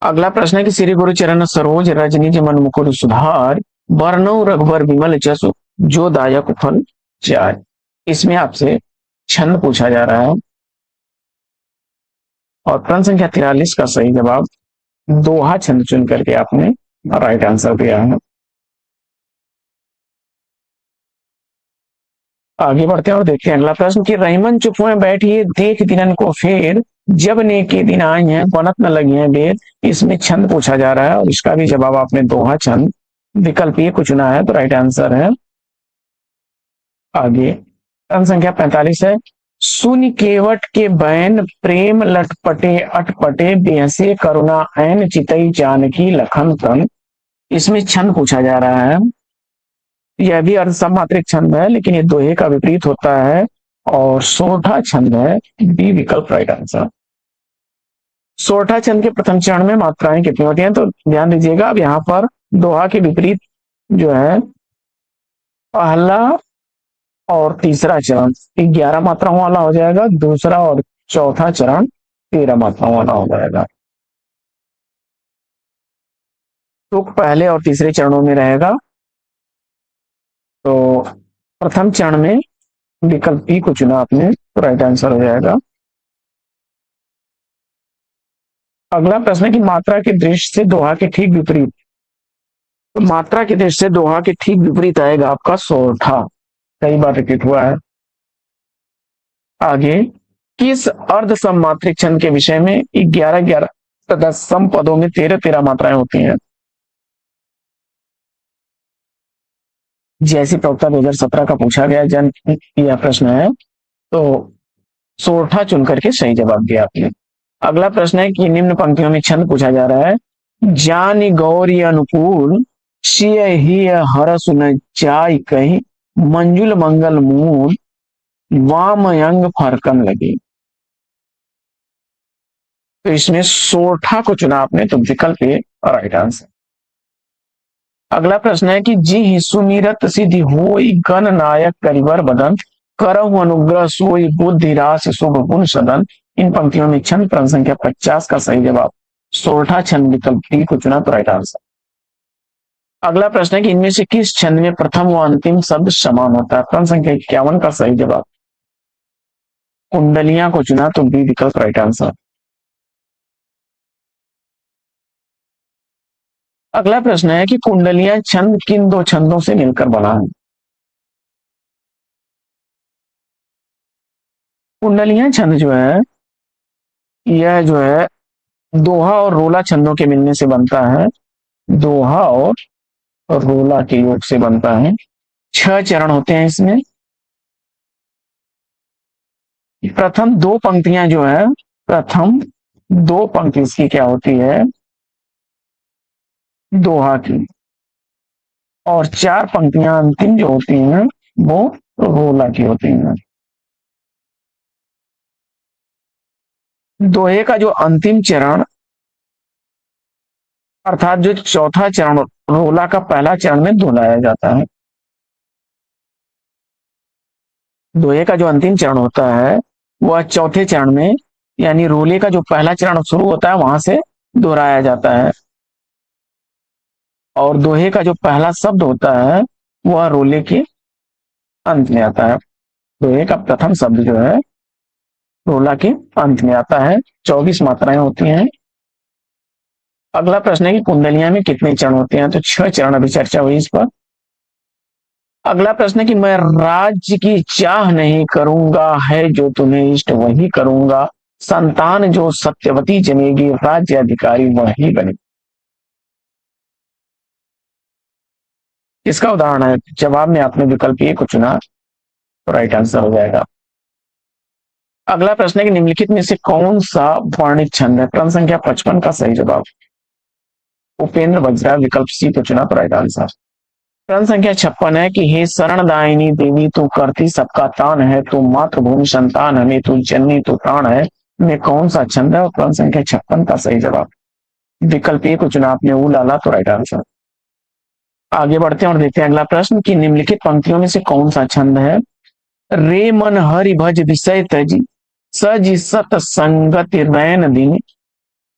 अगला प्रश्न है कि श्री गुरु चरण सरोज रजनी मन मुकुर सुधार, वर्णो रघुवर विमल जसु जो दायक फल चार। इसमें आपसे छंद पूछा जा रहा है और प्रश्न संख्या 43 का सही जवाब दोहा छंद चुन करके आपने राइट आंसर दिया है। आगे बढ़ते हैं और देखते हैं अगला प्रश्न कि रहीमन चुप हुए बैठिए देख दिनन को फेर, जब ने के दिन आए हैं बनत न लगी है बेर। इसमें छंद पूछा जा रहा है और इसका भी जवाब आपने दोहा छंद विकल्प ये को चुना है, तो राइट आंसर है। आगे प्रश्न संख्या 45 है, सुन केवट के बैन प्रेम लटपटे अटपटे बेहसे करुणा ऐन चितई जानकी लखन तन। इसमें छंद पूछा जा रहा है, यह भी अर्ध सम्मात्रिक छंद है लेकिन ये दोहे का विपरीत होता है और सोरठा छंद है, बी विकल्प राइट आंसर। सोरठा छंद के प्रथम चरण में मात्राएं कितनी होती हैं? तो ध्यान दीजिएगा, अब यहाँ पर दोहा के विपरीत जो है पहला और तीसरा चरण 11 मात्राओं वाला हो जाएगा, दूसरा और चौथा चरण 13 मात्राओं वाला हो जाएगा। तुक पहले और तीसरे चरणों में रहेगा, तो प्रथम चरण में विकल्प बी को चुना आपने, तो राइट आंसर हो जाएगा। अगला प्रश्न है कि मात्रा के दृष्टि से दोहा के ठीक विपरीत, तो मात्रा के दृष्टि से दोहा के ठीक विपरीत आएगा आपका सोरठा, कई बार रिपीट हुआ है। आगे किस अर्ध सम्मात्रिक छंद के विषय में 11-11 तथा सम पदों में 13-13 मात्राएं होती हैं? जैसी प्रवक्ता 2017 का पूछा गया जन यह प्रश्न है, तो सोरठा चुन करके सही जवाब दिया आपने। अगला प्रश्न है कि निम्न पंक्तियों में छंद पूछा जा रहा है, जान गौरी अनुकूल सिय ही हर सुन जाय कही, मंजुल मंगल मूल वाम अंग फरकन लगी। तो इसमें सोरठा को चुना आपने, तो विकल्प ए राइट आंसर। अगला प्रश्न है कि जी ही सुमिरत सिद्धि होई गण नायक करिवर बदन, करहु अनुग्रह सोई बुद्धि रास शुभ गुण सदन। इन पंक्तियों में छंद प्रश्न संख्या 50 का सही जवाब सोरठा छंद विकल्प डी को चुना, तो राइट आंसर। अगला प्रश्न है कि इनमें से किस छंद में प्रथम व अंतिम शब्द समान होता है? प्रश्न संख्या 51 का सही जवाब कुंडलियां को चुना, तो बी विकल्प राइट आंसर। अगला प्रश्न है कि कुंडलियां छंद किन दो छंदों से मिलकर बना है? कुंडलियां छंद जो है यह जो है दोहा और रोला छंदों के मिलने से बनता है। दोहा और रोला के योग से बनता है। 6 चरण होते हैं इसमें। प्रथम दो पंक्तियां जो है, प्रथम दो पंक्ति इसकी क्या होती है? दोहा की। और 4 पंक्तियां अंतिम जो होती हैं वो रोला की होती हैं। दोहे का जो अंतिम चरण अर्थात जो चौथा चरण रोला का पहला चरण में दोहराया जाता है। दोहे का जो अंतिम चरण होता है वह चौथे चरण में, यानी रोले का जो पहला चरण शुरू होता है वहां से दोहराया जाता है। और दोहे का जो पहला शब्द होता है वह रोले के अंत में आता है। दोहे का प्रथम शब्द जो है रोला के अंत में आता है। 24 मात्राएं होती हैं। अगला प्रश्न है कि कुंडलियां में कितने चरण होते हैं? तो 6 चरण, अभी चर्चा हुई इस पर। अगला प्रश्न है कि मैं राज्य की चाह नहीं करूंगा, है जो तुम्हें इष्ट वही करूंगा, संतान जो सत्यवती जनेगी, राज्य अधिकारी वही बनेगी। इसका उदाहरण है, जवाब में आपने विकल्प ए को चुना तो राइट आंसर हो जाएगा। अगला प्रश्न है कि निम्नलिखित में से कौन सा वर्णित छंद है? क्रम संख्या 55 का सही जवाब उपेंद्र वज्रा, विकल्प सी को चुना तो राइट आंसर। क्रम संख्या 56 है कि हे शरणदायिनी देवी तू करती सबका तान है, तू मातृभूमि संतान हमें, तू जननी तू प्राण है, में कौन सा छंद है? और क्रम संख्या 56 का सही जवाब विकल्प ए को चुना आपने ऊ लाला तो राइट आंसर। आगे बढ़ते हैं और देखते हैं अगला प्रश्न कि निम्नलिखित पंक्तियों में से कौन सा छंद है? रे मन हरि भज विषय तजी, सज सत संगति रैन दिन,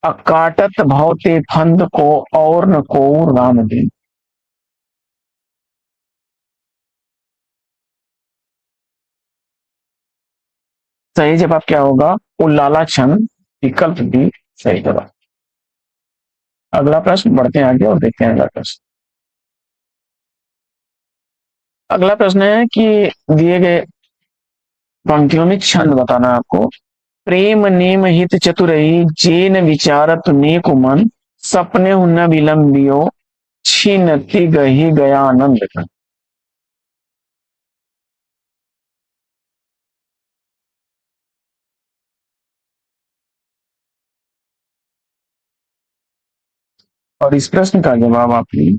अकाटत भौते फंद को और न को राम दिन। सही जवाब क्या होगा? उल्लाला छंद, विकल्प बी सही जवाब। अगला प्रश्न, बढ़ते हैं आगे और देखते हैं अगला प्रश्न। अगला प्रश्न है कि दिए गए पंक्तियों में छंद बताना है आपको। प्रेम नेम हित चतुरई, जेन विचारत नेक मन, सपने न विलंबियो, छिनति गही गया आनंद का। और इस प्रश्न का जवाब आपने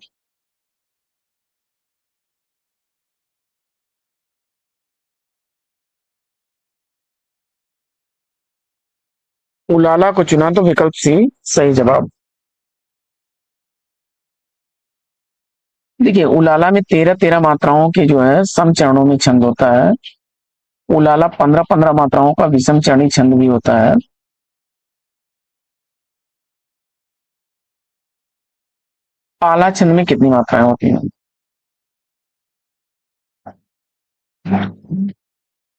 उलाला को चुना तो विकल्प सी सही जवाब। देखिए उलाला में 13-13 मात्राओं के जो है सम चरणों में छंद होता है। उलाला 15-15 मात्राओं का विषम चरणी छंद भी होता है। आला छंद में कितनी मात्राएं होती हैं?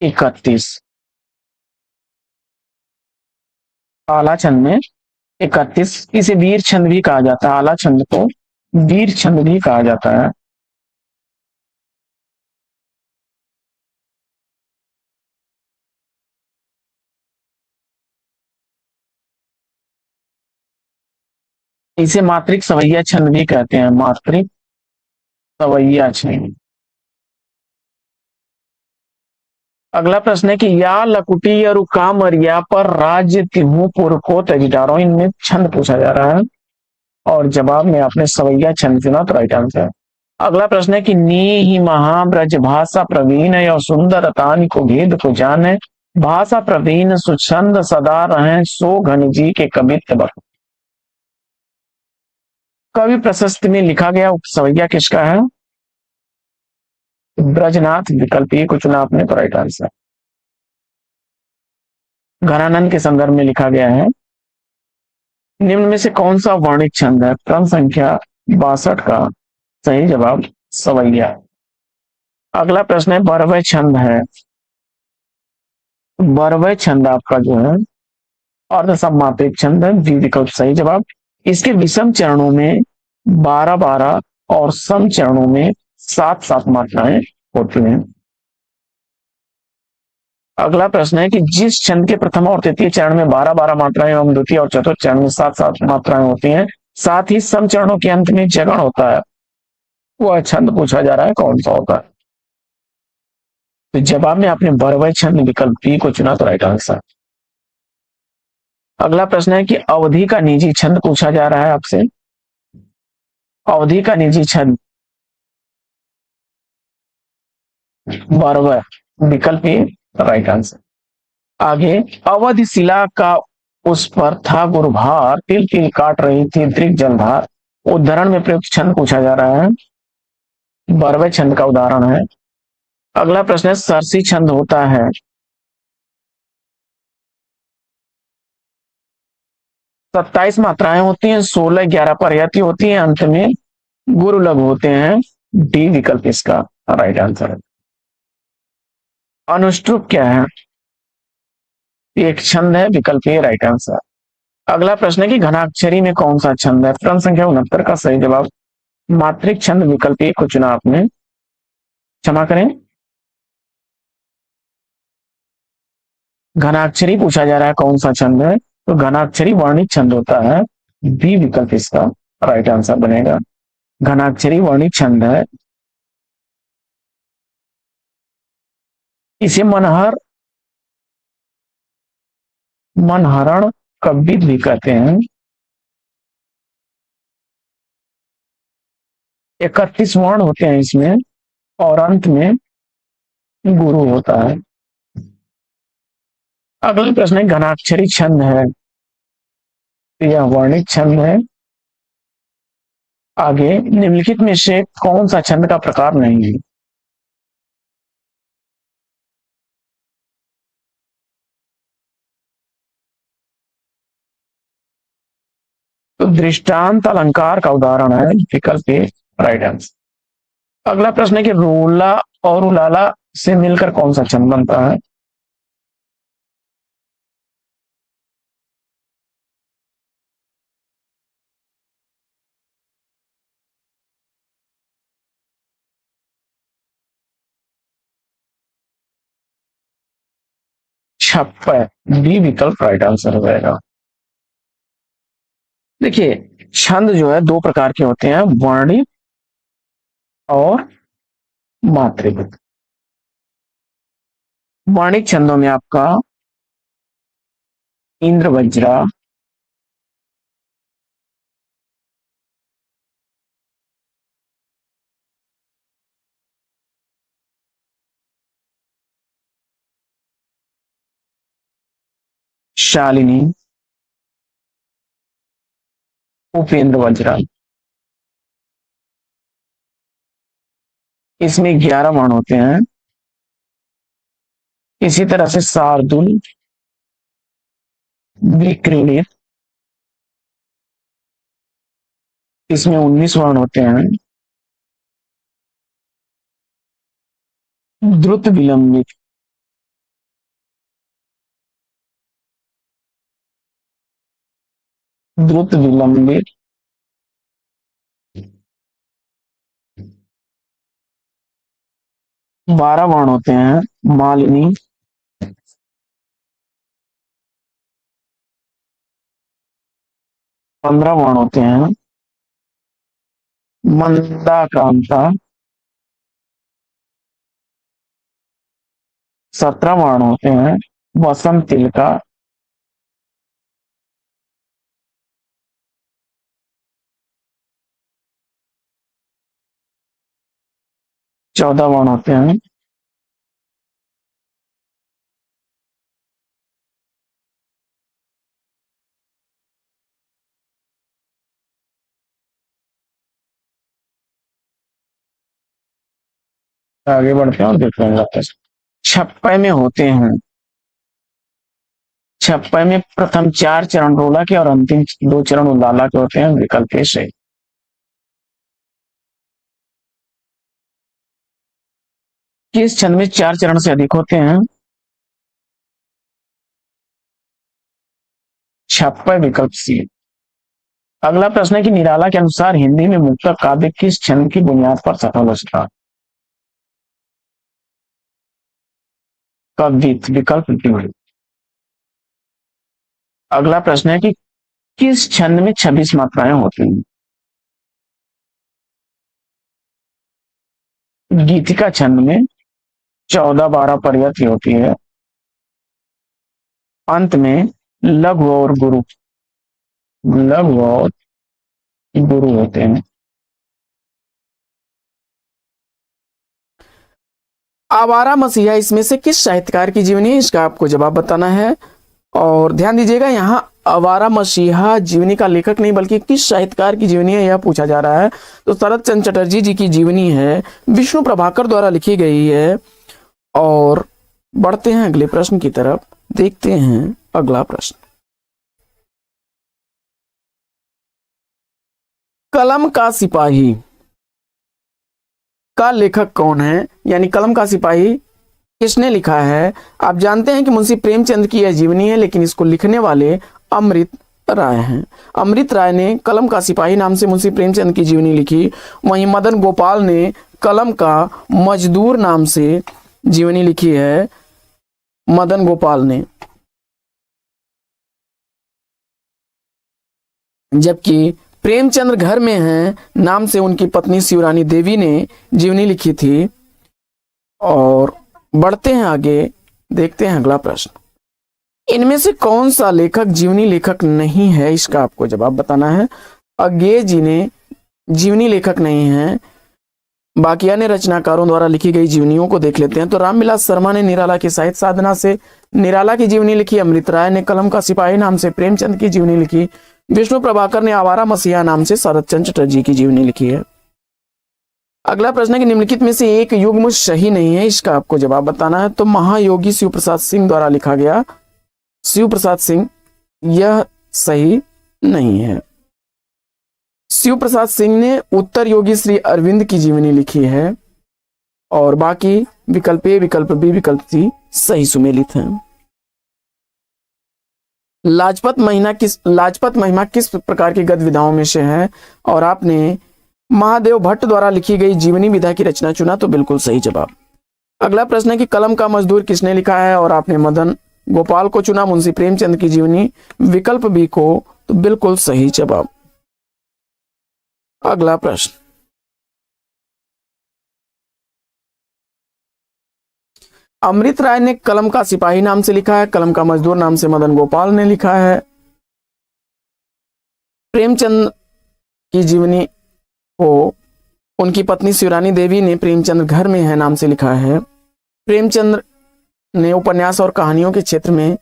31। आला छंद में 31। इसे वीर छंद भी कहा जाता है। आला छंद को वीर छंद भी कहा जाता है। इसे मात्रिक सवैया छंद भी कहते हैं। मात्रिक सवैया छंद। अगला प्रश्न है कि या लकुटी या कामरिया पर राज्य तिहुपुर को तजिदारों, इनमें छंद पूछा जा रहा है और जवाब में आपने सवैया छंद चुना तो राइट आंसर। अगला प्रश्न है कि नी ही महाब्रज भाषा प्रवीण है और सुंदर तान को भेद को जाने, भाषा प्रवीण सुछंद सदा रहे, सो घन जी के कवित्व बख। कवि प्रशस्ति में लिखा गया सवैया किसका है? ब्रजनाथ, विकल्प ए को चुना आपने तो राइट आंसर। घनानंद के संदर्भ में लिखा गया है। निम्न में से कौन सा वर्णित छंद है? क्रम संख्या 62 का सही जवाब सवैया। अगला प्रश्न है बरवय छंद है। बरवय छंद आपका जो है अर्ध समात्रिक छंद है, बी विकल्प सही जवाब। इसके विषम चरणों में 12-12 और सम चरणों में 7-7 मात्राएं होती हैं। अगला प्रश्न है कि जिस छंद के प्रथम और तृतीय चरण में 12-12 मात्राएं एवं द्वितीय और चतुर्थ चरण में 7-7 मात्राएं होती हैं, साथ ही सम चरणों के अंत में जगण होता है, वह छंद पूछा जा रहा है कौन सा होगा। तो जवाब में आपने बरवय छंद विकल्प बी को चुना, तो राइट आंसर। अगला प्रश्न है कि अवधि का निजी छंद पूछा जा रहा है आपसे। अवधि का निजी छंद बरवय, विकल्प ए राइट आंसर। आगे, अवधि शिला का उस पर था गुरुभार, तिल तिल काट रही थी दृग जलधार, उदाहरण में प्रयुक्त छंद पूछा जा रहा है, बरवय छंद का उदाहरण है। अगला प्रश्न है सरसी छंद होता है। 27 मात्राएं होती हैं, 16-11 पर्यायती होती हैं, अंत में गुरु लघु होते हैं, डी विकल्प इसका राइट आंसर है। अनुष्टुप क्या है? एक छंद है, विकल्प ए राइट आंसर। अगला प्रश्न है कि घनाक्षरी में कौन सा छंद है? प्रश्न संख्या 69 का सही जवाब मात्रिक छंद, विकल्प ए को चुना आपने। क्षमा करें, घनाक्षरी पूछा जा रहा है कौन सा छंद है, तो घनाक्षरी वर्णित छंद होता है, बी विकल्प इसका राइट आंसर बनेगा। घनाक्षरी वर्णित छंद है। इसे मनहरण कब्बित भी कहते हैं। 31 वर्ण होते हैं इसमें और अंत में गुरु होता है। अगला प्रश्न है घनाक्षरी छंद है, यह वर्णित छंद है। आगे, निम्नलिखित में से कौन सा छंद का प्रकार नहीं है? तो दृष्टांत अलंकार का उदाहरण है, विकल्प ए राइट आंसर। अगला प्रश्न है कि रोला और उलाला से मिलकर कौन सा छंद बनता है? छप्पय, बी विकल्प राइट आंसर हो जाएगा। देखिए, छंद जो है दो प्रकार के होते हैं, वर्णित और मात्रिक। वर्णित छंदों में आपका इंद्र वज्रा, शालिनी, उपेंद्र वज्रा, इसमें 11 वर्ण होते हैं। इसी तरह से शार्दुल, विक्रीडित, इसमें 19 वर्ण होते हैं। द्रुत विलंबित, द्रुत विलंबित, 12 वर्ण होते हैं। मालिनी, 15 वर्ण होते हैं। मंदाक्रांता, 17 वर्ण होते हैं। वसंत तिलका, 14 वर्ण होते हैं। आगे बढ़ते हैं और देखते हैं वापस। छप्पय में होते हैं, छप्पय में प्रथम 4 चरण रोला के और अंतिम 2 चरण उलाला के होते हैं, विकल्प ए सही। किस छंद में 4 चरण से अधिक होते हैं? छप्पय, विकल्प सी। अगला प्रश्न है कि निराला के अनुसार हिंदी में मुक्तक काव्य किस छंद की बुनियाद पर सफल हो सका? कवित, विकल्प डी। अगला प्रश्न है कि किस छंद में 26 मात्राएं होती हैं? गीतिका छंद में 14-12 पर्यायती होती है। अंत में लघु और गुरु, लघु और गुरु होते हैं। आवारा मसीहा इसमें से किस साहित्यकार की जीवनी है? इसका आपको जवाब बताना है। और ध्यान दीजिएगा, यहाँ आवारा मसीहा जीवनी का लेखक नहीं बल्कि किस साहित्यकार की जीवनी है यह पूछा जा रहा है। तो शरत चंद्र चटर्जी जी की जीवनी है, विष्णु प्रभाकर द्वारा लिखी गई है। और बढ़ते हैं अगले प्रश्न की तरफ, देखते हैं अगला प्रश्न। कलम का सिपाही का लेखक कौन है? यानी कलम का सिपाही किसने लिखा है? आप जानते हैं कि मुंशी प्रेमचंद की यह जीवनी है, लेकिन इसको लिखने वाले अमृत राय हैं। अमृत राय ने कलम का सिपाही नाम से मुंशी प्रेमचंद की जीवनी लिखी। वहीं मदन गोपाल ने कलम का मजदूर नाम से जीवनी लिखी है। मदन गोपाल ने, जबकि प्रेमचंद्र घर में हैं नाम से उनकी पत्नी शिवरानी देवी ने जीवनी लिखी थी। और बढ़ते हैं आगे, देखते हैं अगला प्रश्न। इनमें से कौन सा लेखक जीवनी लेखक नहीं है? इसका आपको जवाब बताना है। अज्ञेय जी ने जीवनी लेखक नहीं है। बाकी अन्य रचनाकारों द्वारा लिखी गई जीवनियों को देख लेते हैं। तो रामविलास शर्मा ने निराला की साहित्य साधना से निराला की जीवनी लिखी। अमृत राय ने कलम का सिपाही नाम से प्रेमचंद की जीवनी लिखी। विष्णु प्रभाकर ने आवारा मसीहा नाम से शरत चंद्र चटर्जी की जीवनी लिखी है। अगला प्रश्न है कि निम्नलिखित में से एक युग्म सही नहीं है, इसका आपको जवाब बताना है। तो महायोगी शिव प्रसाद सिंह द्वारा लिखा गया शिव प्रसाद सिंह, यह सही नहीं है। शिव प्रसाद सिंह ने उत्तर योगी श्री अरविंद की जीवनी लिखी है। और बाकी विकल्प ए, विकल्प बी, विकल्प सी सही सुमेलित हैं। लाजपत महिमा किस प्रकार की गद्य विधाओं में से है? और आपने महादेव भट्ट द्वारा लिखी गई जीवनी विधा की रचना चुना, तो बिल्कुल सही जवाब। अगला प्रश्न है कि कलम का मजदूर किसने लिखा है? और आपने मदन गोपाल को चुना, मुंशी प्रेमचंद की जीवनी विकल्प बी को, तो बिल्कुल सही जवाब। अगला प्रश्न, अमृत राय ने कलम का सिपाही नाम से लिखा है, कलम का मजदूर नाम से मदन गोपाल ने लिखा है। प्रेमचंद की जीवनी को उनकी पत्नी शिवरानी देवी ने प्रेमचंद्र घर में है नाम से लिखा है। प्रेमचंद्र ने उपन्यास और कहानियों के क्षेत्र में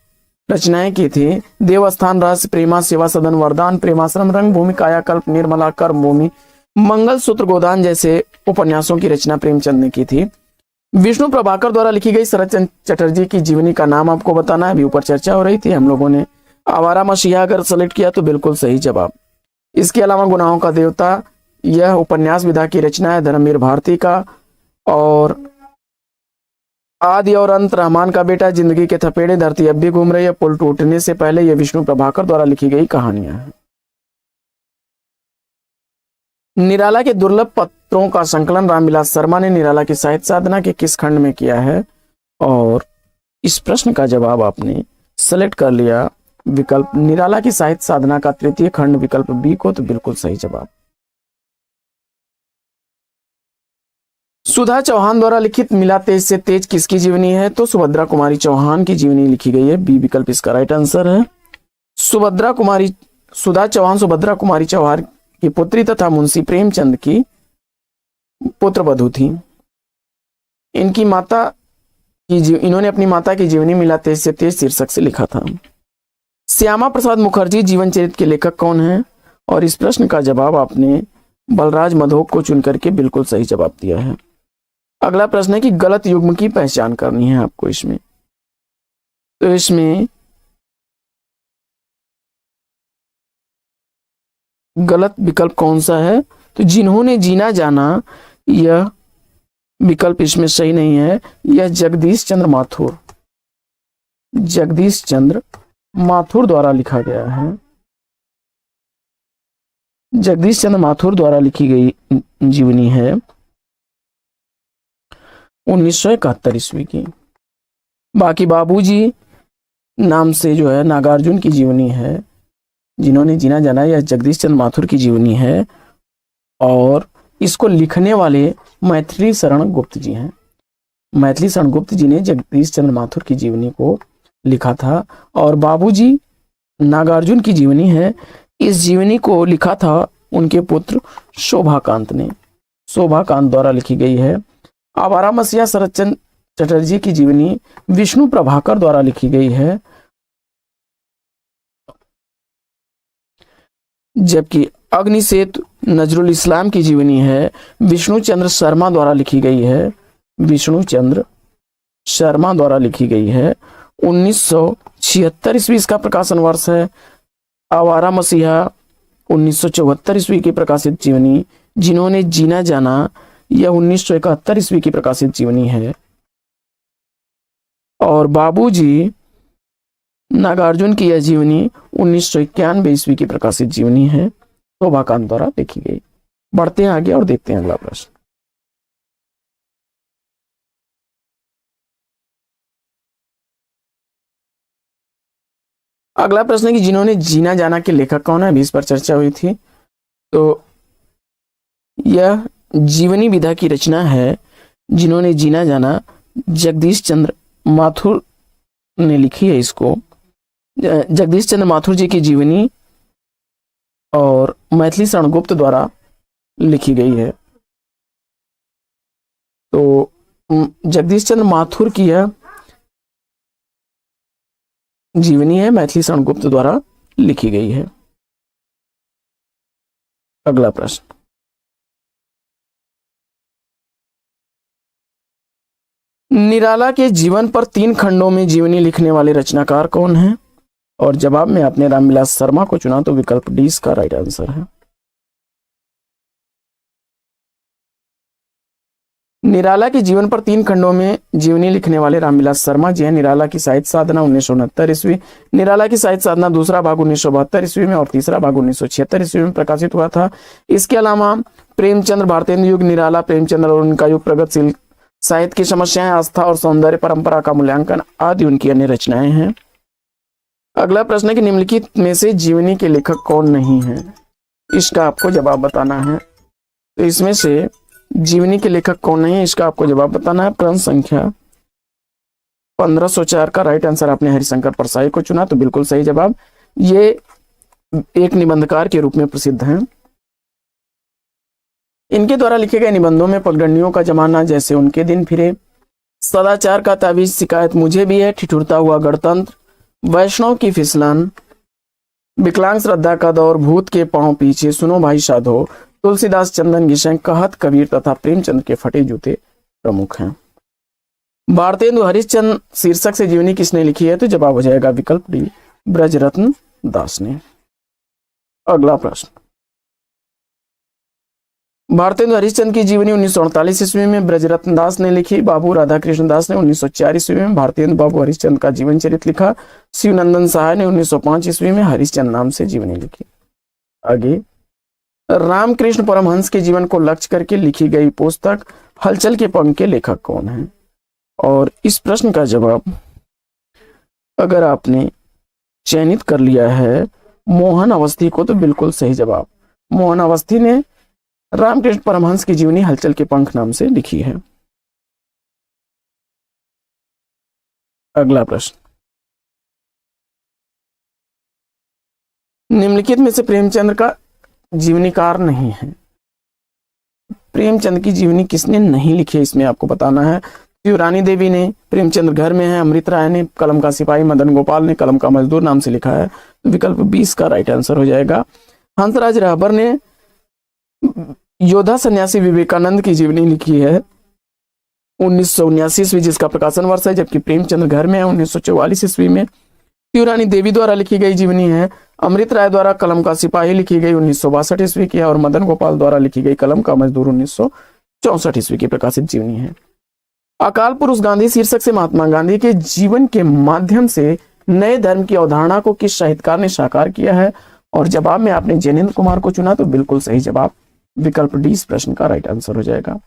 रचनाएं की थी। देवस्थान, रहस्य, प्रेमा, सेवा सदन, वरदान, प्रेमाश्रम, रंगभूमि, कायाकल्प, निर्मला, कर्मभूमि, मंगलसूत्र, गोदान जैसे उपन्यासों की रचना प्रेमचंद ने की थी। विष्णु प्रभाकर द्वारा लिखी गई शरत चंद्र चटर्जी की जीवनी का नाम आपको बताना है। अभी ऊपर चर्चा हो रही थी, हम लोगों ने आवारा मसीहा अगर सेलेक्ट किया तो बिल्कुल सही जवाब। इसके अलावा गुनाहों का देवता, यह उपन्यास विधा की रचना है धर्मवीर भारती का। और आदि और अंत, रहमान का बेटा, जिंदगी के थपेड़े, धरती अब भी घूम रही है, पुल टूटने से पहले, यह विष्णु प्रभाकर द्वारा लिखी गई कहानियां हैं। निराला के दुर्लभ पत्रों का संकलन रामविलास शर्मा ने निराला की साहित्य साधना के किस खंड में किया है? और इस प्रश्न का जवाब आपने सेलेक्ट कर लिया विकल्प निराला की साहित्य साधना का तृतीय खंड, विकल्प बी को, तो बिल्कुल सही जवाब। सुधा चौहान द्वारा लिखित मिला तेज से तेज किसकी जीवनी है? तो सुभद्रा कुमारी चौहान की जीवनी लिखी गई है। बी विकल्प इसका राइट आंसर है। सुधा चौहान सुभद्रा कुमारी चौहान की पुत्री तथा मुंशी प्रेमचंद की पुत्र वधू थी। इन्होंने अपनी माता की जीवनी मिला तेज से तेज शीर्षक से लिखा था। श्यामा प्रसाद मुखर्जी जीवन चरित्र के लेखक कौन है? और इस प्रश्न का जवाब आपने बलराज मधोक को चुन करके बिल्कुल सही जवाब दिया है। अगला प्रश्न है कि गलत युग्म की पहचान करनी है आपको इसमें। तो इसमें गलत विकल्प कौन सा है? तो जिन्होंने जीना जाना, यह विकल्प इसमें सही नहीं है। यह जगदीश चंद्र माथुर द्वारा लिखा गया है। जगदीश चंद्र माथुर द्वारा लिखी गई जीवनी है 1971 ईस्वी की। बाकी बाबूजी नाम से जो है नागार्जुन की जीवनी है, जिन्होंने जीना जाना, यह जगदीश चंद्र माथुर की जीवनी है और इसको लिखने वाले मैथिली शरण गुप्त जी हैं। मैथिली शरण गुप्त जी ने जगदीश चंद्र माथुर की जीवनी को लिखा था और बाबूजी नागार्जुन की जीवनी है। इस जीवनी को लिखा था उनके पुत्र शोभाकांत ने, शोभाकांत द्वारा लिखी गई है। आवारा मसीहा शरद चंद्र चटर्जी की जीवनी विष्णु प्रभाकर द्वारा लिखी गई है, जबकि अग्निसेतु नजरुल इस्लाम की जीवनी है विष्णु चंद्र शर्मा द्वारा लिखी गई है, विष्णु चंद्र शर्मा द्वारा लिखी गई है। 1976 ईस्वी इसका प्रकाशन वर्ष है। आवारा मसीहा 1974 ईस्वी की प्रकाशित जीवनी जिन्होंने जीना जाना, यह 1971 ईस्वी की प्रकाशित जीवनी है। और बाबूजी नागार्जुन की यह जीवनी 1991 ईस्वी की प्रकाशित जीवनी है, शोभाकांत द्वारा लिखी गई। बढ़ते हैं आगे और देखते हैं अगला प्रश्न। अगला प्रश्न है कि जिन्होंने जीना जाना के लेखक कौन है, अभी इस पर चर्चा हुई थी। तो यह जीवनी विधा की रचना है जिन्होंने जीना जाना, जगदीश चंद्र माथुर ने लिखी है इसको। जगदीश चंद्र माथुर जी की जीवनी और मैथिली शरण गुप्त द्वारा लिखी गई है। तो जगदीश चंद्र माथुर की यह जीवनी है, मैथिली शरण गुप्त द्वारा लिखी गई है। अगला प्रश्न, निराला के जीवन पर 3 खंडों में जीवनी लिखने वाले रचनाकार कौन हैं? और जवाब में आपने रामविलास शर्मा को चुना, तो विकल्प डी इसका राइट आंसर है। निराला के जीवन पर 3 खंडों में जीवनी लिखने वाले रामविलास शर्मा जी हैं। निराला की साहित्य साधना 1969 ईस्वी, निराला की साहित्य साधना दूसरा भाग 1972 ईस्वी में और तीसरा भाग 1976 ईस्वी में प्रकाशित हुआ था। इसके अलावा प्रेमचंद्र, भारतेंदु युग, निराला, प्रेमचंद्र और उनका युग, प्रगतिशील साहित्य की समस्याएं, आस्था और सौंदर्य परंपरा का मूल्यांकन आदि उनकी अन्य रचनाएं हैं। अगला प्रश्न है कि निम्नलिखित में से जीवनी के लेखक कौन नहीं है, इसका आपको जवाब बताना है। तो इसमें से जीवनी के लेखक कौन नहीं है, इसका आपको जवाब बताना है। प्रश्न संख्या 1504 का राइट आंसर आपने हरिशंकर परसाई को चुना, तो बिल्कुल सही जवाब। ये एक निबंधकार के रूप में प्रसिद्ध हैं। इनके द्वारा लिखे गए निबंधों में पगडंडियों का जमाना, जैसे उनके दिन फिरे, सदाचार का ताबीज, शिकायत मुझे भी है, ठिठुरता हुआ गणतंत्र, वैष्णव की फिसलन, विकलांग श्रद्धा का दौर, भूत के पांव पीछे, सुनो भाई साधो, तुलसीदास, चंदन घिसें, कहत कबीर तथा प्रेमचंद के फटे जूते प्रमुख हैं। भारतेंदु हरिश्चंद्र शीर्षक से जीवनी किसने लिखी है, तो जवाब हो जाएगा विकल्प डी, ब्रजरत्न दास ने। अगला प्रश्न, भारतेंदु हरिश्चंद्र की जीवनी 1948 ईस्वी में ब्रजरत्न दास ने लिखी। बाबू राधाकृष्ण दास ने 1904 ईस्वी में भारतेंदु बाबू हरिश्चंद्र का जीवन चरित्र लिखा। शिवनंदन सहाय ने 1905 ईस्वी में हरिश्चंद्र नाम से जीवनी लिखी। आगे, रामकृष्ण परमहंस के जीवन को लक्ष्य करके लिखी गई पुस्तक हलचल के पंख के लेखक कौन हैं? और इस प्रश्न का जवाब अगर आपने चयनित कर लिया है मोहन अवस्थी को, तो बिल्कुल सही जवाब। मोहन अवस्थी ने रामकृष्ण परमहंस की जीवनी हलचल के पंख नाम से लिखी है। अगला प्रश्न, निम्नलिखित में से प्रेमचंद्र का जीवनीकार नहीं है। प्रेमचंद की जीवनी किसने नहीं लिखी है, इसमें आपको बताना है। शिवरानी देवी ने प्रेमचंद्र घर में है, अमृत राय ने कलम का सिपाही, मदन गोपाल ने कलम का मजदूर नाम से लिखा है, तो विकल्प 20 का राइट आंसर हो जाएगा। हंसराज रहबर ने योद्धा सन्यासी विवेकानंद की जीवनी लिखी है 1979 ईस्वी, जिसका प्रकाशन वर्ष है, जबकि प्रेमचंद्र घर में है 1944 ईस्वी में। शिवरानी देवी द्वारा लिखी गई जीवनी है अमृत राय द्वारा कलम का सिपाही लिखी गई 1962 ईस्वी की है, और मदन गोपाल द्वारा लिखी गई कलम का मजदूर 1964 ईस्वी की प्रकाशित जीवनी है। अकाल पुरुष गांधी शीर्षक से महात्मा गांधी के जीवन के माध्यम से नए धर्म की अवधारणा को किस साहित्यकार ने साकार किया है? और जवाब में आपने जैनेन्द्र कुमार को चुना तो बिल्कुल सही जवाब विकल्प डी इस प्रश्न का राइट आंसर हो जाएगा।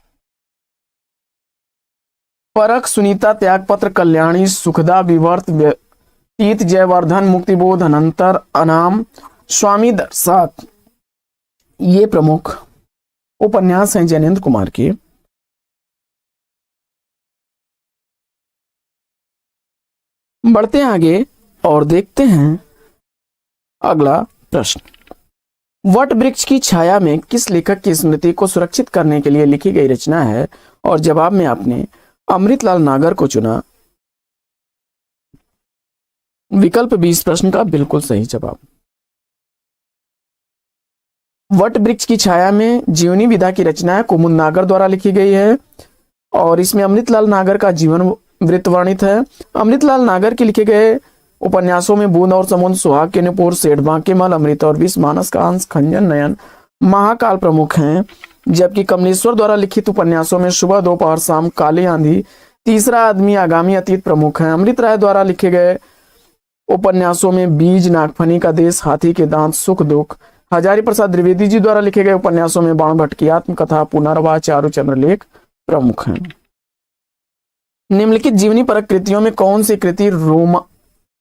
परख, सुनीता, त्यागपत्र, कल्याणी, सुखदा, विवर्त, व्यतीत, जयवर्धन, मुक्तिबोध, अनंतर, अनाम, स्वामी दर्शक, ये प्रमुख उपन्यास हैं जैनेन्द्र कुमार के। बढ़ते हैं आगे और देखते हैं अगला प्रश्न। वट वृक्ष की छाया में किस लेखक की स्मृति को सुरक्षित करने के लिए लिखी गई रचना है? और जवाब में आपने अमृतलाल नागर को चुना। विकल्प 20 प्रश्न का बिल्कुल सही जवाब। वट वृक्ष की छाया में जीवनी विधा की रचना है कुमुद नागर द्वारा लिखी गई है और इसमें अमृतलाल नागर का जीवन वृत्त वर्णित है। अमृतलाल नागर के लिखे गए उपन्यासों में बूंद और समुद्र, सुहाग के नुपुर, सेठ बांकेमल, अमृत और विष, मानस का अंश, खंजन, नयन, महाकाल प्रमुख हैं। जबकि कमलेश्वर द्वारा लिखित उपन्यासों में सुबह, दोपहर, शाम, काली आंधी, तीसरा आदमी, आगामी अतीत प्रमुख हैं। अमृत राय द्वारा लिखे गए उपन्यासों में बीज, नागफनी का देश, हाथी के दांत, सुख दुख। हजारी प्रसाद द्विवेदी जी द्वारा लिखे गए उपन्यासों में बाण भट्ट की आत्मकथा, पुनर्वास, चारुचंद्र लेख प्रमुख हैं। निम्नलिखित जीवनी परक कृतियों में कौन सी कृति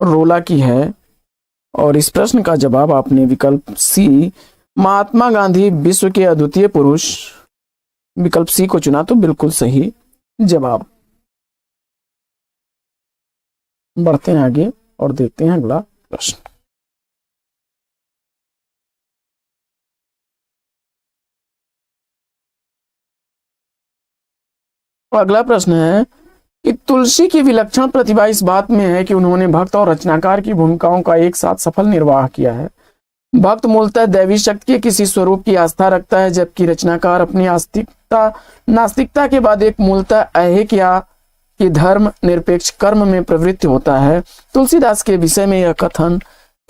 रोला की है? और इस प्रश्न का जवाब आपने विकल्प सी, महात्मा गांधी विश्व के अद्वितीय पुरुष, विकल्प सी को चुना तो बिल्कुल सही जवाब। बढ़ते हैं आगे और देखते हैं अगला प्रश्न। अगला प्रश्न है कि तुलसी की विलक्षण प्रतिभा इस बात में है कि उन्होंने भक्त और रचनाकार की भूमिकाओं का एक साथ सफल निर्वाह किया है। भक्त मूलतः दैवी शक्ति के किसी स्वरूप की आस्था रखता है, जबकि रचनाकार अपनी नास्तिकता के बाद एक मूलतः ऐहिक या कि धर्म निरपेक्ष कर्म में प्रवृत्त होता है। तुलसीदास के विषय में यह कथन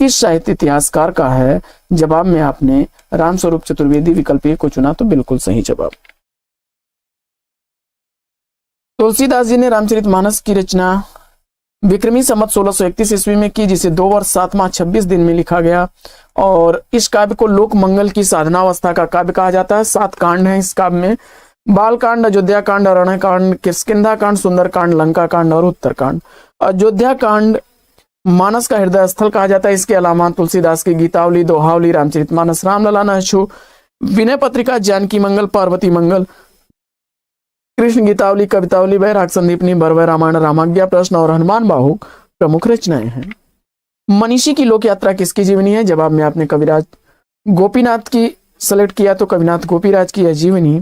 किस साहित्य इतिहासकार का है? जवाब में आपने रामस्वरूप चतुर्वेदी विकल्प ए को चुना तो बिल्कुल सही जवाब। तुलसीदास जी ने रामचरितमानस की रचना विक्रमी संवत 1631 ईस्वी में की, जिसे 2 वर्ष 7 माह 26 दिन में लिखा गया और इस काव्य को लोक मंगल की साधनावस्था का काव्य कहा जाता है। 7 कांड हैं इस काव्य में, बाल कांड, अयोध्या कांड, अरण्य कांड, किष्किंधा कांड, सुंदर कांड, लंका कांड और उत्तर कांड। अयोध्या कांड मानस का हृदय स्थल कहा जाता है। इसके अलावा तुलसीदास की गीतावली, दोहावली, रामचरितमानस, रामलला, नहछु, विनय पत्रिका, जानकी मंगल, पार्वती मंगल, कृष्ण गीतावली, कवितावली, वैराग संदीपनी, बरवै रामायण, रामाज्ञा प्रश्न और हनुमान बाहु प्रमुख रचनाएं हैं। मनीषी की लोक यात्रा किसकी जीवनी है? जवाब में आपने कविराज गोपीनाथ की सेलेक्ट किया तो कविनाथ गोपीराज की यह जीवनी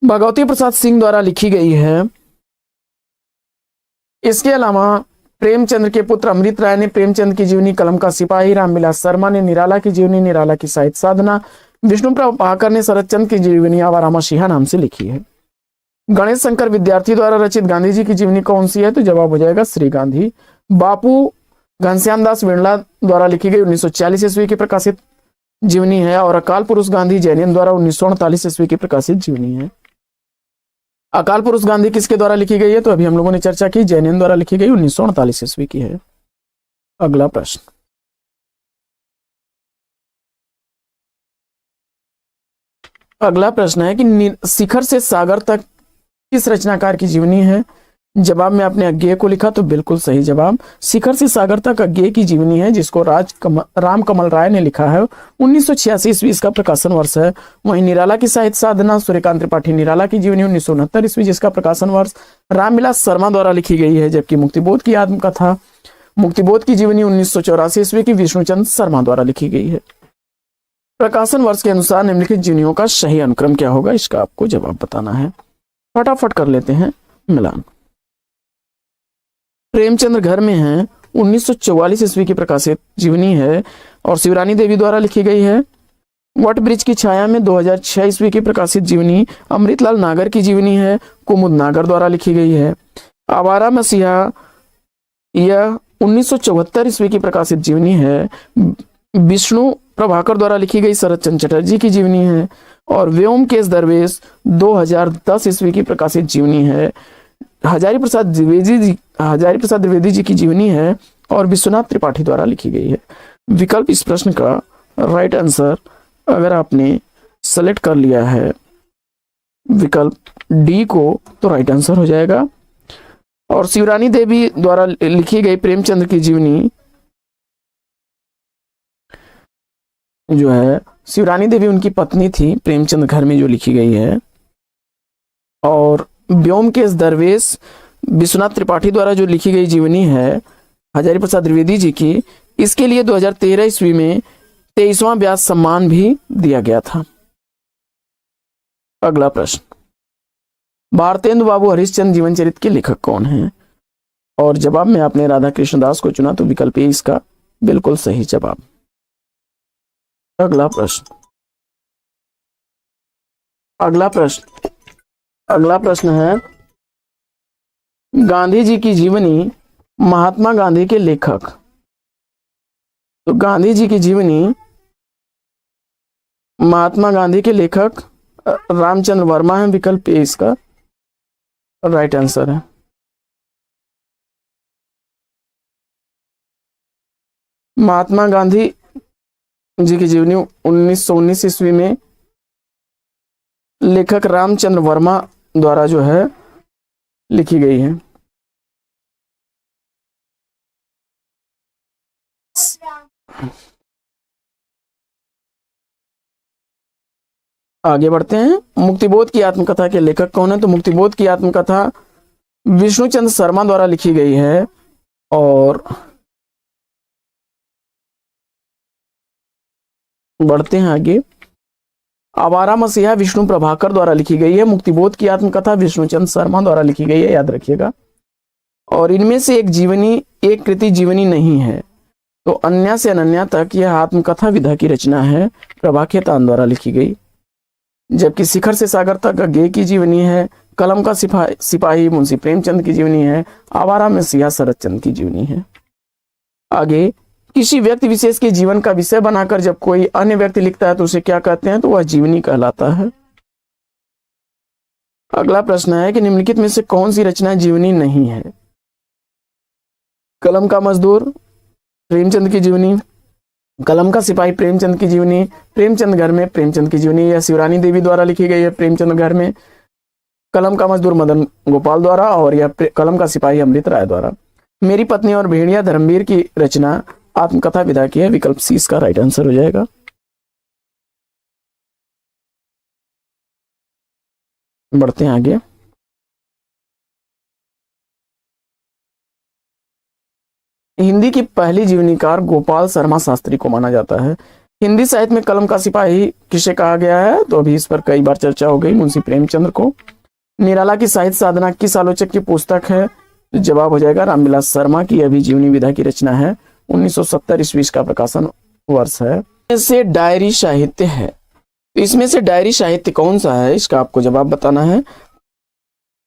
भगवती प्रसाद सिंह द्वारा लिखी गई है। इसके अलावा प्रेमचंद्र के पुत्र अमृत राय ने प्रेमचंद की जीवनी, कलम का सिपाही रामविलास शर्मा ने निराला की जीवनी, निराला की साहित्य साधना, विष्णु प्रभाकर ने शरदचंद्र की जीवनी आवारा मसीहा नाम से लिखी है। गणेश शंकर विद्यार्थी द्वारा रचित गांधी जी की जीवनी कौन सी है? तो जवाब हो जाएगा श्री गांधी। बापू घनश्याम दास बिरला द्वारा लिखी गई 1940 ईस्वी की प्रकाशित जीवनी है और अकाल पुरुष गांधी जैनियन द्वारा 1948 ईस्वी की प्रकाशित जीवनी है। अकाल पुरुष गांधी किसके द्वारा लिखी गई है? तो अभी हम लोगों ने चर्चा की, जैनियन द्वारा लिखी गई 1948 ईस्वी की है। अगला प्रश्न, अगला प्रश्न है कि शिखर से सागर तक किस रचनाकार की जीवनी है? जवाब में आपने अज्ञेय को लिखा तो बिल्कुल सही जवाब। शिखर से सागर तक अज्ञेय की जीवनी है, जिसको राम कमल राय ने लिखा है। 1986 ईस्वी इसका प्रकाशन वर्ष है। वहीं निराला की साहित्य साधना, सूर्यकांत त्रिपाठी निराला की जीवनी 1969 ईस्वी जिसका प्रकाशन वर्ष रामविलास शर्मा द्वारा लिखी गई है। जबकि मुक्तिबोध की आत्मकथा, मुक्तिबोध की जीवनी 1984 ईस्वी की विष्णुचंद्र शर्मा द्वारा लिखी गई है। प्रकाशन वर्ष के अनुसार निम्नलिखित जीवनियों का सही अनुक्रम क्या होगा? इसका आपको जवाब बताना है। फटाफट कर लेते हैं मिलान। प्रेमचंद्र घर में है 1944 ईस्वी की प्रकाशित जीवनी है और शिवरानी देवी द्वारा लिखी गई है। वट वृक्ष की छाया में 2006 ईस्वी की प्रकाशित जीवनी अमृतलाल नागर की जीवनी है, कुमुद नागर द्वारा लिखी गई है। आवारा मसीहा यह 1974 ईस्वी की प्रकाशित जीवनी है, विष्णु प्रभाकर द्वारा लिखी गई शरदचंद्र चटर्जी की जीवनी है। और व्योमकेश दरवेश 2010 ईस्वी की प्रकाशित जीवनी है। हजारी प्रसाद द्विवेदी जी की जीवनी है और विश्वनाथ त्रिपाठी द्वारा लिखी गई है। विकल्प इस प्रश्न का राइट आंसर अगर आपने सेलेक्ट कर लिया है विकल्प डी को तो राइट आंसर हो जाएगा। और शिवरानी देवी द्वारा लिखी गई प्रेमचंद की जीवनी जो है, शिवरानी देवी उनकी पत्नी थी प्रेमचंद घर में जो लिखी गई है। और व्योमकेश दरवेश विश्वनाथ त्रिपाठी द्वारा जो लिखी गई जीवनी है हजारी प्रसाद द्विवेदी जी की, इसके लिए 2013 ईस्वी में 23वां व्यास सम्मान भी दिया गया था। अगला प्रश्न, भारतेंदु बाबू हरिश्चंद्र जीवन चरित्र के लेखक कौन हैं? और जवाब में आपने राधा कृष्ण दास को चुना तो विकल्प ए इसका बिल्कुल सही जवाब। अगला प्रश्न, अगला प्रश्न है गांधी जी की जीवनी महात्मा गांधी के लेखक। तो गांधी जी की जीवनी महात्मा गांधी के लेखक रामचंद्र वर्मा है, विकल्प ए इसका राइट आंसर है। महात्मा गांधी जी की जीवनी 1919 ईस्वी में लेखक रामचंद्र वर्मा द्वारा जो है लिखी गई है। आगे बढ़ते हैं, मुक्तिबोध की आत्मकथा के लेखक कौन है? तो मुक्तिबोध की आत्मकथा विष्णुचंद्र शर्मा द्वारा लिखी गई है। और बढ़ते हैं आगे, आवारा मसीहा विष्णु प्रभाकर द्वारा लिखी गई है। मुक्तिबोध की आत्मकथा विष्णुचंद्र शर्मा द्वारा लिखी गई है, याद रखिएगा। और इनमें से एक कृति जीवनी नहीं है, तो अन्या से अनन्या तक यह आत्मकथा विधा की रचना है, प्रभा खेतान द्वारा लिखी गई। जबकि शिखर से सागर तक गे की जीवनी है, कलम का सिपाही मुंशी प्रेमचंद की जीवनी है, आवारा मसीहा शरद चंद्र की जीवनी है। आगे, किसी व्यक्ति विशेष के जीवन का विषय बनाकर जब कोई अन्य व्यक्ति लिखता है तो उसे क्या कहते हैं? तो वह जीवनी कहलाता है। अगला प्रश्न है कि निम्नलिखित में से कौन सी रचना जीवनी नहीं है? कलम का मजदूर प्रेमचंद की जीवनी, कलम का सिपाही प्रेमचंद की जीवनी, प्रेमचंद घर में प्रेमचंद की जीवनी या शिवरानी देवी द्वारा लिखी गई है प्रेमचंद घर में, कलम का मजदूर मदन गोपाल द्वारा और या कलम का सिपाही अमृत राय द्वारा। मेरी पत्नी और भेड़िया धर्मवीर की रचना आत्मकथा विधा की है, विकल्प सी इसका राइट आंसर हो जाएगा। बढ़ते हैं आगे, हिंदी की पहली जीवनीकार गोपाल शर्मा शास्त्री को माना जाता है। हिंदी साहित्य में कलम का सिपाही किसे कहा गया है? तो अभी इस पर कई बार चर्चा हो गई, मुंशी प्रेमचंद्र को। निराला की साहित्य साधना किस आलोचक की पुस्तक है? तो जवाब हो जाएगा रामविलास शर्मा की, अभी जीवनी विधा की रचना है, 1970 ईस्वी का प्रकाशन वर्ष है। इससे डायरी साहित्य है, तो इसमें से डायरी साहित्य कौन सा है इसका आपको जवाब बताना है।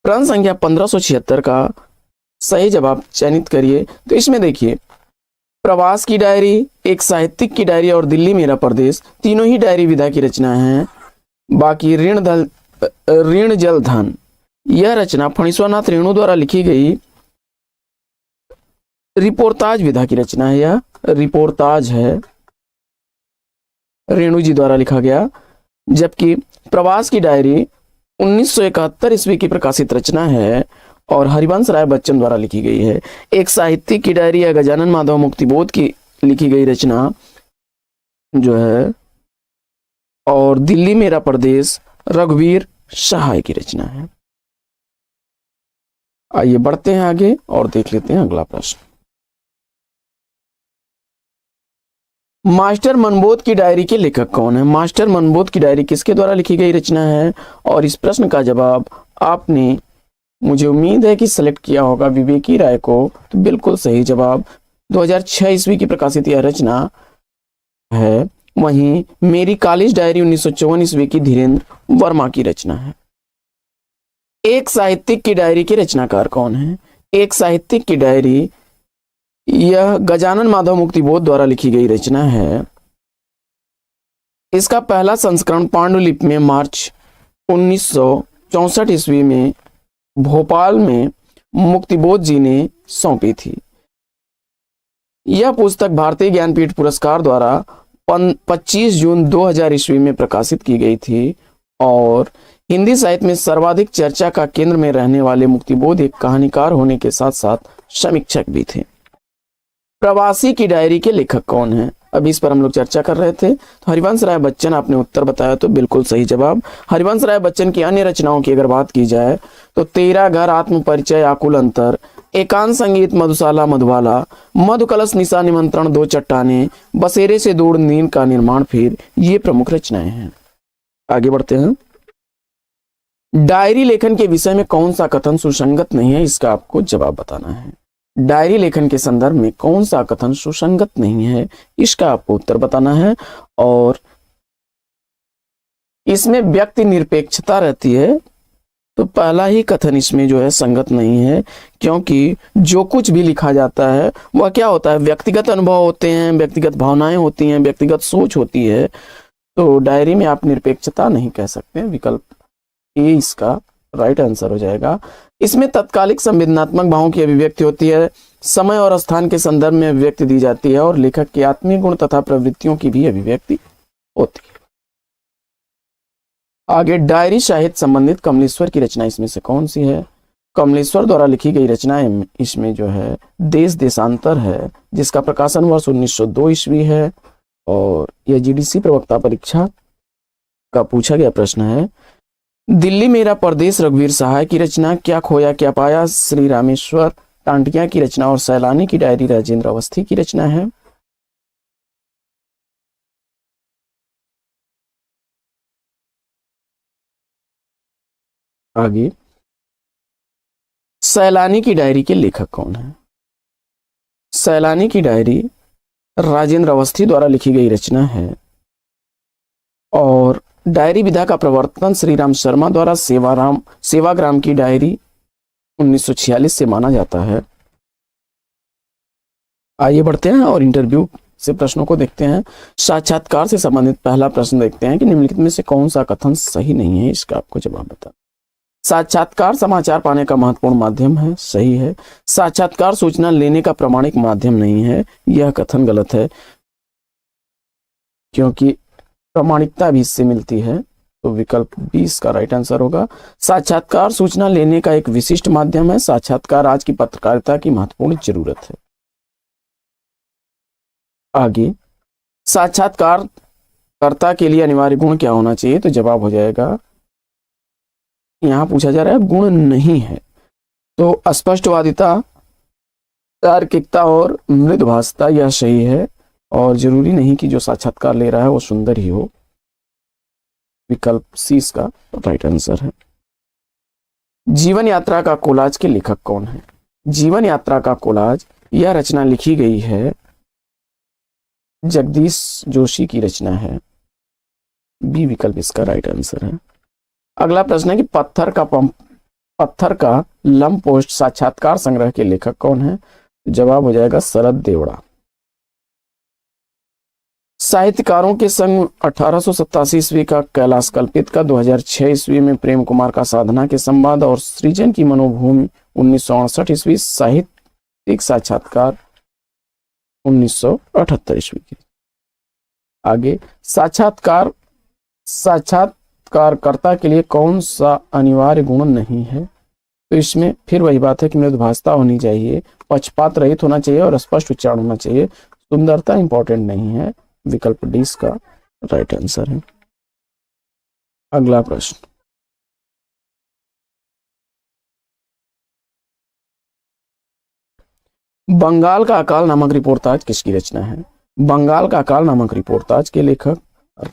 प्रश्न संख्या 1576 का सही जवाब चयनित करिए। तो इसमें देखिए, प्रवास की डायरी, एक साहित्यिक की डायरी और दिल्ली मेरा प्रदेश, तीनों ही डायरी विधा की रचना है। बाकी ऋण जल धन, यह रचना फणीश्वरनाथ रेणु द्वारा लिखी गई रिपोर्ताज विधा की रचना है, यह रिपोर्ताज है, रेणु जी द्वारा लिखा गया। जबकि प्रवास की डायरी 1971 ईस्वी की प्रकाशित रचना है और हरिवंश राय बच्चन द्वारा लिखी गई है। एक साहित्यिक की डायरी या गजानन माधव मुक्तिबोध की लिखी गई रचना जो है, और दिल्ली मेरा प्रदेश रघुवीर सहाय की रचना है। आइए बढ़ते हैं आगे और देख लेते हैं अगला प्रश्न। मास्टर मनबोध की डायरी के लेखक कौन है? मास्टर मनबोध की डायरी किसके द्वारा लिखी गई रचना है? और इस प्रश्न का जवाब आपने, मुझे उम्मीद है कि सिलेक्ट किया होगा विवेकी राय को, तो बिल्कुल सही जवाब। 2006 ईस्वी की प्रकाशित यह रचना है। वहीं मेरी कॉलेज डायरी 1954 ईस्वी की धीरेन्द्र वर्मा की रचना है। एक साहित्यिक की डायरी के रचनाकार कौन है? एक साहित्यिक की डायरी, यह गजानन माधव मुक्तिबोध द्वारा लिखी गई रचना है। इसका पहला संस्करण पांडुलिपि में मार्च 1964 ईस्वी में भोपाल में मुक्तिबोध जी ने सौंपी थी। यह पुस्तक भारतीय ज्ञानपीठ पुरस्कार द्वारा 25 जून 2000 ईस्वी में प्रकाशित की गई थी और हिंदी साहित्य में सर्वाधिक चर्चा का केंद्र में रहने वाले मुक्तिबोध एक कहानीकार होने के साथ साथ समीक्षक भी थे। प्रवासी की डायरी के लेखक कौन है? अभी इस पर हम लोग चर्चा कर रहे थे। तो हरिवंश राय बच्चन, आपने उत्तर बताया तो बिल्कुल सही जवाब। हरिवंश राय बच्चन की अन्य रचनाओं की अगर बात की जाए तो तेरा घर, आत्मपरिचय, आकुल अंतर, एकांत संगीत, मधुशाला, मधुबाला, मधुकलश, निशा निमंत्रण, दो चट्टाने, बसेरे से दूर, नींद का निर्माण, फिर ये प्रमुख रचनाएं हैं। आगे बढ़ते हैं। डायरी लेखन के विषय में कौन सा कथन सुसंगत नहीं है, इसका आपको जवाब बताना है। डायरी लेखन के संदर्भ में कौन सा कथन सुसंगत नहीं है, इसका आपको उत्तर बताना है। और इसमें व्यक्ति निरपेक्षता रहती है, तो पहला ही कथन इसमें जो है संगत नहीं है, क्योंकि जो कुछ भी लिखा जाता है वह क्या होता है, व्यक्तिगत अनुभव होते हैं, व्यक्तिगत भावनाएं होती हैं, व्यक्तिगत सोच होती है। तो डायरी में आप निरपेक्षता नहीं कह सकते। विकल्प ए इसका राइट आंसर हो जाएगा। इसमें तत्कालिक संवेदनात्मक भावों की अभिव्यक्ति होती है, समय और स्थान के संदर्भ में अभिव्यक्ति दी जाती है और लेखक के आत्मीय गुण तथा प्रवृत्तियों की भी अभिव्यक्ति होती है। आगे, डायरी साहित्य संबंधित कमलेश्वर की रचना इसमें से कौन सी है? कमलेश्वर द्वारा लिखी गई रचनाएं इसमें जो है देश देशांतर है, जिसका प्रकाशन वर्ष 1902 ईस्वी है और यह जीडीसी प्रवक्ता परीक्षा का पूछा गया प्रश्न है। दिल्ली मेरा परदेश रघुवीर सहाय की रचना, क्या खोया क्या पाया श्री रामेश्वर टांटिया की रचना और सैलानी की डायरी राजेंद्र अवस्थी की रचना है। आगे, सैलानी की डायरी के लेखक कौन है? सैलानी की डायरी राजेंद्र अवस्थी द्वारा लिखी गई रचना है और डायरी विधा का प्रवर्तन श्रीराम शर्मा द्वारा सेवाग्राम की डायरी 1946 से माना जाता है। आइए बढ़ते हैं और इंटरव्यू से प्रश्नों को देखते हैं। साक्षात्कार से संबंधित पहला प्रश्न देखते हैं कि निम्नलिखित में से कौन सा कथन सही नहीं है, इसका आपको जवाब बता। साक्षात्कार समाचार पाने का महत्वपूर्ण माध्यम है, सही है। साक्षात्कार सूचना लेने का प्रामाणिक माध्यम नहीं है, यह कथन गलत है, क्योंकि प्रामाणिकता भी इससे मिलती है। तो विकल्प 20 का राइट आंसर होगा। साक्षात्कार सूचना लेने का एक विशिष्ट माध्यम है। साक्षात्कार आज की पत्रकारिता की महत्वपूर्ण जरूरत है। आगे, साक्षात्कारकर्ता के लिए अनिवार्य गुण क्या होना चाहिए? तो जवाब हो जाएगा, यहां पूछा जा रहा है गुण नहीं है, तो स्पष्टवादिता, तार्किकता और मृदुभाषिता, यह सही है और जरूरी नहीं कि जो साक्षात्कार ले रहा है वो सुंदर ही हो। विकल्प सी इसका राइट आंसर है। जीवन यात्रा का कोलाज के लेखक कौन है? जीवन यात्रा का कोलाज, यह रचना लिखी गई है, जगदीश जोशी की रचना है। बी विकल्प इसका राइट आंसर है। अगला प्रश्न है कि पत्थर का लंब पोस्ट साक्षात्कार संग्रह के लेखक कौन है? जवाब हो जाएगा शरद देवड़ा। साहित्यकारों के संघ 1887 ईस्वी का कैलाश कल्पित का 2006 ईस्वी में प्रेम कुमार का साधना के संवाद और सृजन की मनोभूमि 1968 ईस्वी, साहित्यिक साक्षात्कार 1978 ईस्वी की। आगे, साक्षात्कारकर्ता के लिए कौन सा अनिवार्य गुण नहीं है? तो इसमें फिर वही बात है कि मृदुभाषिता होनी चाहिए, पक्षपात रहित होना चाहिए और स्पष्ट उच्चारण होना चाहिए। सुंदरता इंपॉर्टेंट नहीं है। विकल्प डी इसका राइट आंसर है। अगला प्रश्न, बंगाल का अकाल नामक रिपोर्टाज किसकी रचना है? बंगाल का अकाल नामक रिपोर्टाज के लेखक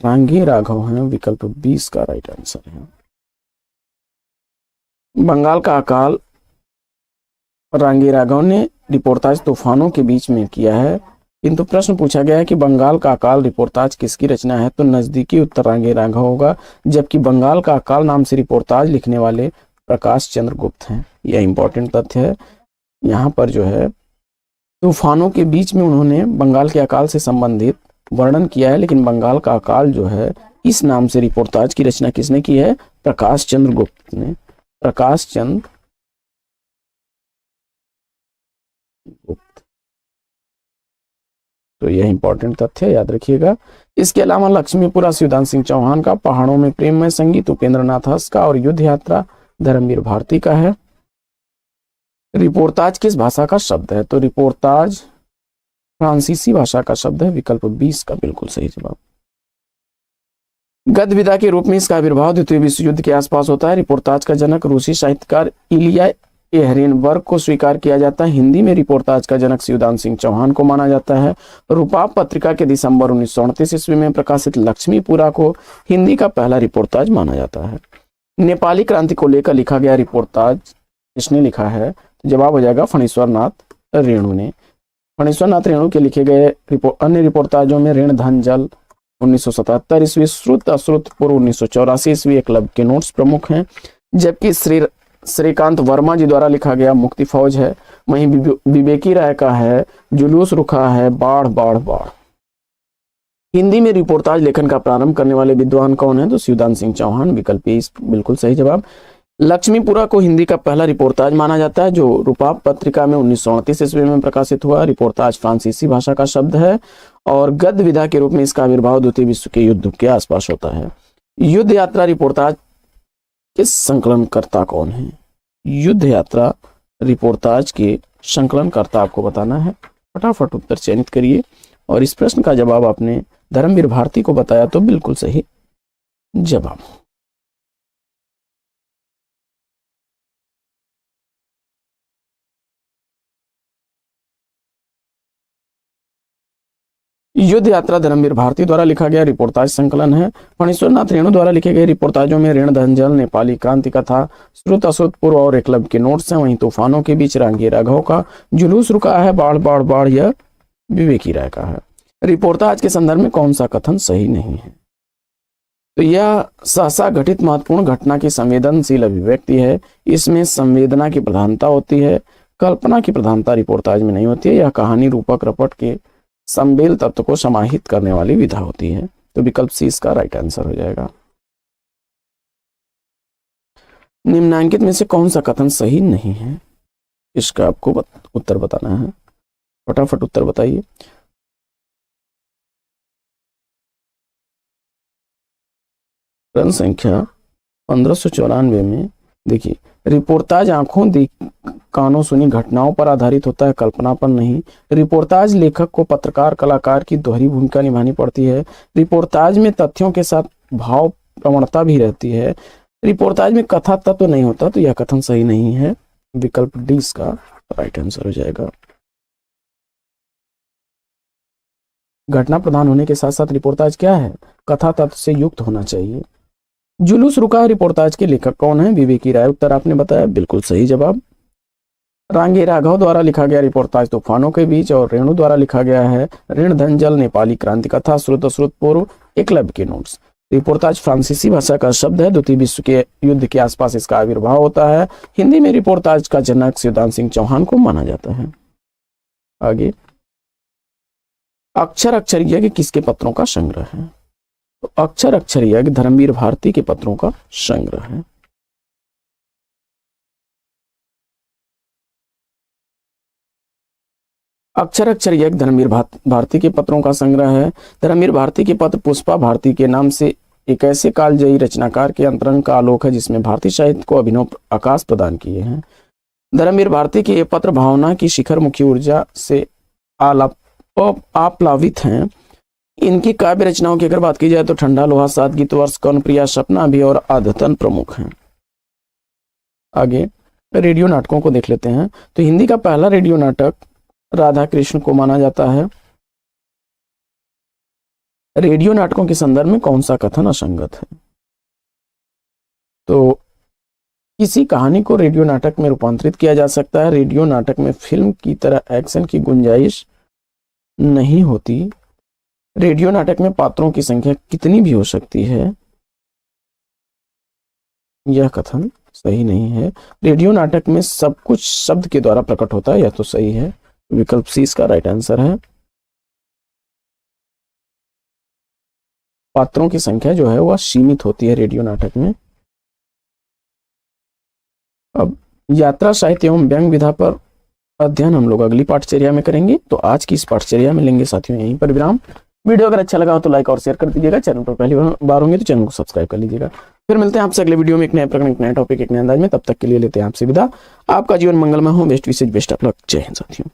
रांगे राघव हैं। विकल्प 20 का राइट आंसर है। बंगाल का अकाल रांगे राघव ने रिपोर्टाज तूफानों के बीच में किया है, किंतु प्रश्न पूछा गया है कि बंगाल का अकाल रिपोर्टाज किसकी रचना है? तो नजदीकी उत्तर रांगे राघव होगा, जबकि बंगाल का अकाल नाम से रिपोर्टाज लिखने वाले प्रकाश चंद्र गुप्त हैं। यह इंपॉर्टेंट तथ्य है। यहाँ पर जो है तूफानों के बीच में उन्होंने बंगाल के अकाल से संबंधित वर्णन किया है, लेकिन बंगाल का अकाल जो है इस नाम से रिपोर्टाज की रचना किसने की है? प्रकाश चंद्र गुप्त ने। प्रकाश चंद्र गुप्त। तो यह इंपॉर्टेंट तथ्य याद रखिएगा। इसके अलावा लक्ष्मीपुरा शिवदान सिंह चौहान का, पहाड़ों में प्रेममय संगीत उपेंद्र नाथ हंस का और युद्ध यात्रा धर्मवीर भारती का है। रिपोर्ताज किस भाषा का शब्द है? तो रिपोर्ताज फ्रांसीसी भाषा का शब्द है, विकल्प 20 का बिल्कुल सही जवाब। गद्य विधा के रूप में इसका आविर्भाव द्वितीय विश्व युद्ध के आसपास होता है। रिपोर्ताज का जनक रूसी साहित्यकार इलिया एहरेनबर्ग को स्वीकार किया जाता है। हिंदी में रिपोर्ताज का जनक शिवदान सिंह चौहान को माना जाता है। रूपाप पत्रिका के दिसंबर 1938 ईस्वी में प्रकाशित लक्ष्मीपुरा को हिंदी का पहला रिपोर्ताज माना जाता है। नेपाली क्रांति को लेकर लिखा गया रिपोर्ताज किसने लिखा है? तो जवाब हो जाएगा फणीश्वर नाथ रेणु ने। फणीश्वर नाथ रेणु के लिखे गए अन्य रिपोर्ताजों में ऋण धन जल 1977 ईस्वी, श्रुत अश्रुत पूर्व 1984 ईस्वी, एकलव्य के नोट्स प्रमुख हैं। जबकि श्रीकांत वर्मा जी द्वारा लिखा गया मुक्ति फौज है। वहीं विवेकी राय का है जुलूस रुखा है, बाढ़ बाढ़ बाढ़। हिंदी में रिपोर्ताज लेखन का प्रारंभ करने वाले विद्वान कौन है? तो शिवदान सिंह चौहान, विकल्प इस बिल्कुल सही जवाब। लक्ष्मीपुरा को हिंदी का पहला रिपोर्ताज माना जाता है, जो रूपाप पत्रिका में 1938 ईस्वी में प्रकाशित हुआ। रिपोर्ताज फ्रांसीसी भाषा का शब्द है और गद्य विधा के रूप में इसका आविर्भाव द्वितीय विश्व के युद्ध के आसपास होता है। युद्ध यात्रा रिपोर्ताज के संकलनकर्ता कौन है? युद्ध यात्रा रिपोर्ताज के संकलनकर्ता आपको बताना है। फटाफट उत्तर चयनित करिए और इस प्रश्न का जवाब आपने धर्मवीर भारती को बताया तो बिल्कुल सही जवाब। युद्ध यात्रा धर्मवीर भारती द्वारा लिखा गया रिपोर्ताज संकलन है। फणीश्वर नाथ रेणु द्वारा लिखे गए रिपोर्ताजों में ऋण धन जल, नेपाली क्रांति कथा, श्रुत अश्रुत पूर्व और एकलव्य के नोट्स हैं। वहीं तूफानों के बीच रांगे राघव का, जुलूस रुका है, बाढ़ बाढ़ बाढ़, यह विवेकी राय का है। रिपोर्ताज के संदर्भ में कौन सा कथन सही नहीं है? तो यह सहसा घटित महत्वपूर्ण घटना की संवेदनशील अभिव्यक्ति है। इसमें संवेदना की प्रधानता होती है, कल्पना की प्रधानता रिपोर्ताज में नहीं होती है। यह कहानी रूपक रपट के संबेल तत्व को समाहित करने वाली विधा होती है। तो विकल्प सी इसका राइट आंसर हो जाएगा। निम्नांकित में से कौन सा कथन सही नहीं है? इसका आपको उत्तर बताना है। फटाफट उत्तर बताइए। प्रश्न संख्या 1594 में देखिए, रिपोर्ताज आंखों कानों सुनी घटनाओं पर आधारित होता है, कल्पना पर नहीं। रिपोर्ताज लेखक को पत्रकार कलाकार की दोहरी भूमिका निभानी पड़ती है। रिपोर्ताज में तथ्यों के साथ भाव प्रवणता भी रहती है। रिपोर्ताज में कथा तत्व तो नहीं होता, तो यह कथन सही नहीं है। विकल्प डी इसका राइट आंसर हो जाएगा। घटना प्रधान होने के साथ साथ रिपोर्ताज क्या है? कथा तत्व से युक्त होना चाहिए। जुलूस रुका है रिपोर्ताज के लेखक कौन है? विवेकी राय। उत्तर आपने बताया, बिल्कुल सही जवाब। रांगे राघव द्वारा लिखा गया रिपोर्ताज तूफानों के बीच और रेणु द्वारा लिखा गया है ऋण धन जल, नेपाली क्रांति कथा, श्रुत अश्रुत पूर्व, एकलव्य के नोट्स। रिपोर्ताज फ्रांसीसी भाषा का शब्द है। द्वितीय विश्व के युद्ध के आसपास इसका आविर्भाव होता है। हिंदी में रिपोर्ताज का जनक शिवदान सिंह चौहान को माना जाता है। आगे, अक्षर अक्षर यज्ञ किसके पत्रों का संग्रह है? तो अक्षर अक्षर यज्ञ धर्मवीर भारती के पत्रों का संग्रह है। अक्षर अक्षर यज्ञ धर्मवीर भारती के पत्रों का संग्रह है। धर्मवीर भारती के पत्र पुष्पा भारती के नाम से एक ऐसे कालजयी रचनाकार के अंतरंग का आलोक है जिसमें भारतीय साहित्य को अभिनव आकाश प्रदान किए हैं। धर्मवीर भारती के ये पत्र भावना की शिखर मुखी ऊर्जा से आप्लावित हैं। इनकी काव्य रचनाओं की अगर बात की जाए तो ठंडा लोहा, सात गीतवर्ष, कौन प्रिया, सपना भी और आदतन प्रमुख हैं। आगे रेडियो नाटकों को देख लेते हैं। तो हिंदी का पहला रेडियो नाटक राधा कृष्ण को माना जाता है। रेडियो नाटकों के संदर्भ में कौन सा कथन असंगत है? तो किसी कहानी को रेडियो नाटक में रूपांतरित किया जा सकता है। रेडियो नाटक में फिल्म की तरह एक्शन की गुंजाइश नहीं होती। रेडियो नाटक में पात्रों की संख्या कितनी भी हो सकती है, यह कथन सही नहीं है। रेडियो नाटक में सब कुछ शब्द के द्वारा प्रकट होता है, यह तो सही है। विकल्प सी इसका राइट आंसर है। पात्रों की संख्या जो है वह सीमित होती है रेडियो नाटक में। अब यात्रा साहित्य एवं व्यंग विधा पर अध्ययन हम लोग अगली पाठचर्या में करेंगे। तो आज की इस पाठचर्या में लेंगे साथियों यहीं पर विराम। वीडियो अगर अच्छा लगा हो तो लाइक और शेयर कर दीजिएगा। चैनल पर पहली बार होंगे तो चैनल को सब्सक्राइब कर लीजिएगा। फिर मिलते हैं आपसे अगले वीडियो में एक नए प्रकरण, एक नए टॉपिक, एक नए अंदाज में। तब तक के लिए लेते हैं आपसे विदा। आपका जीवन मंगलमय हो। Best wishes, best of luck. जय हिंद साथियों।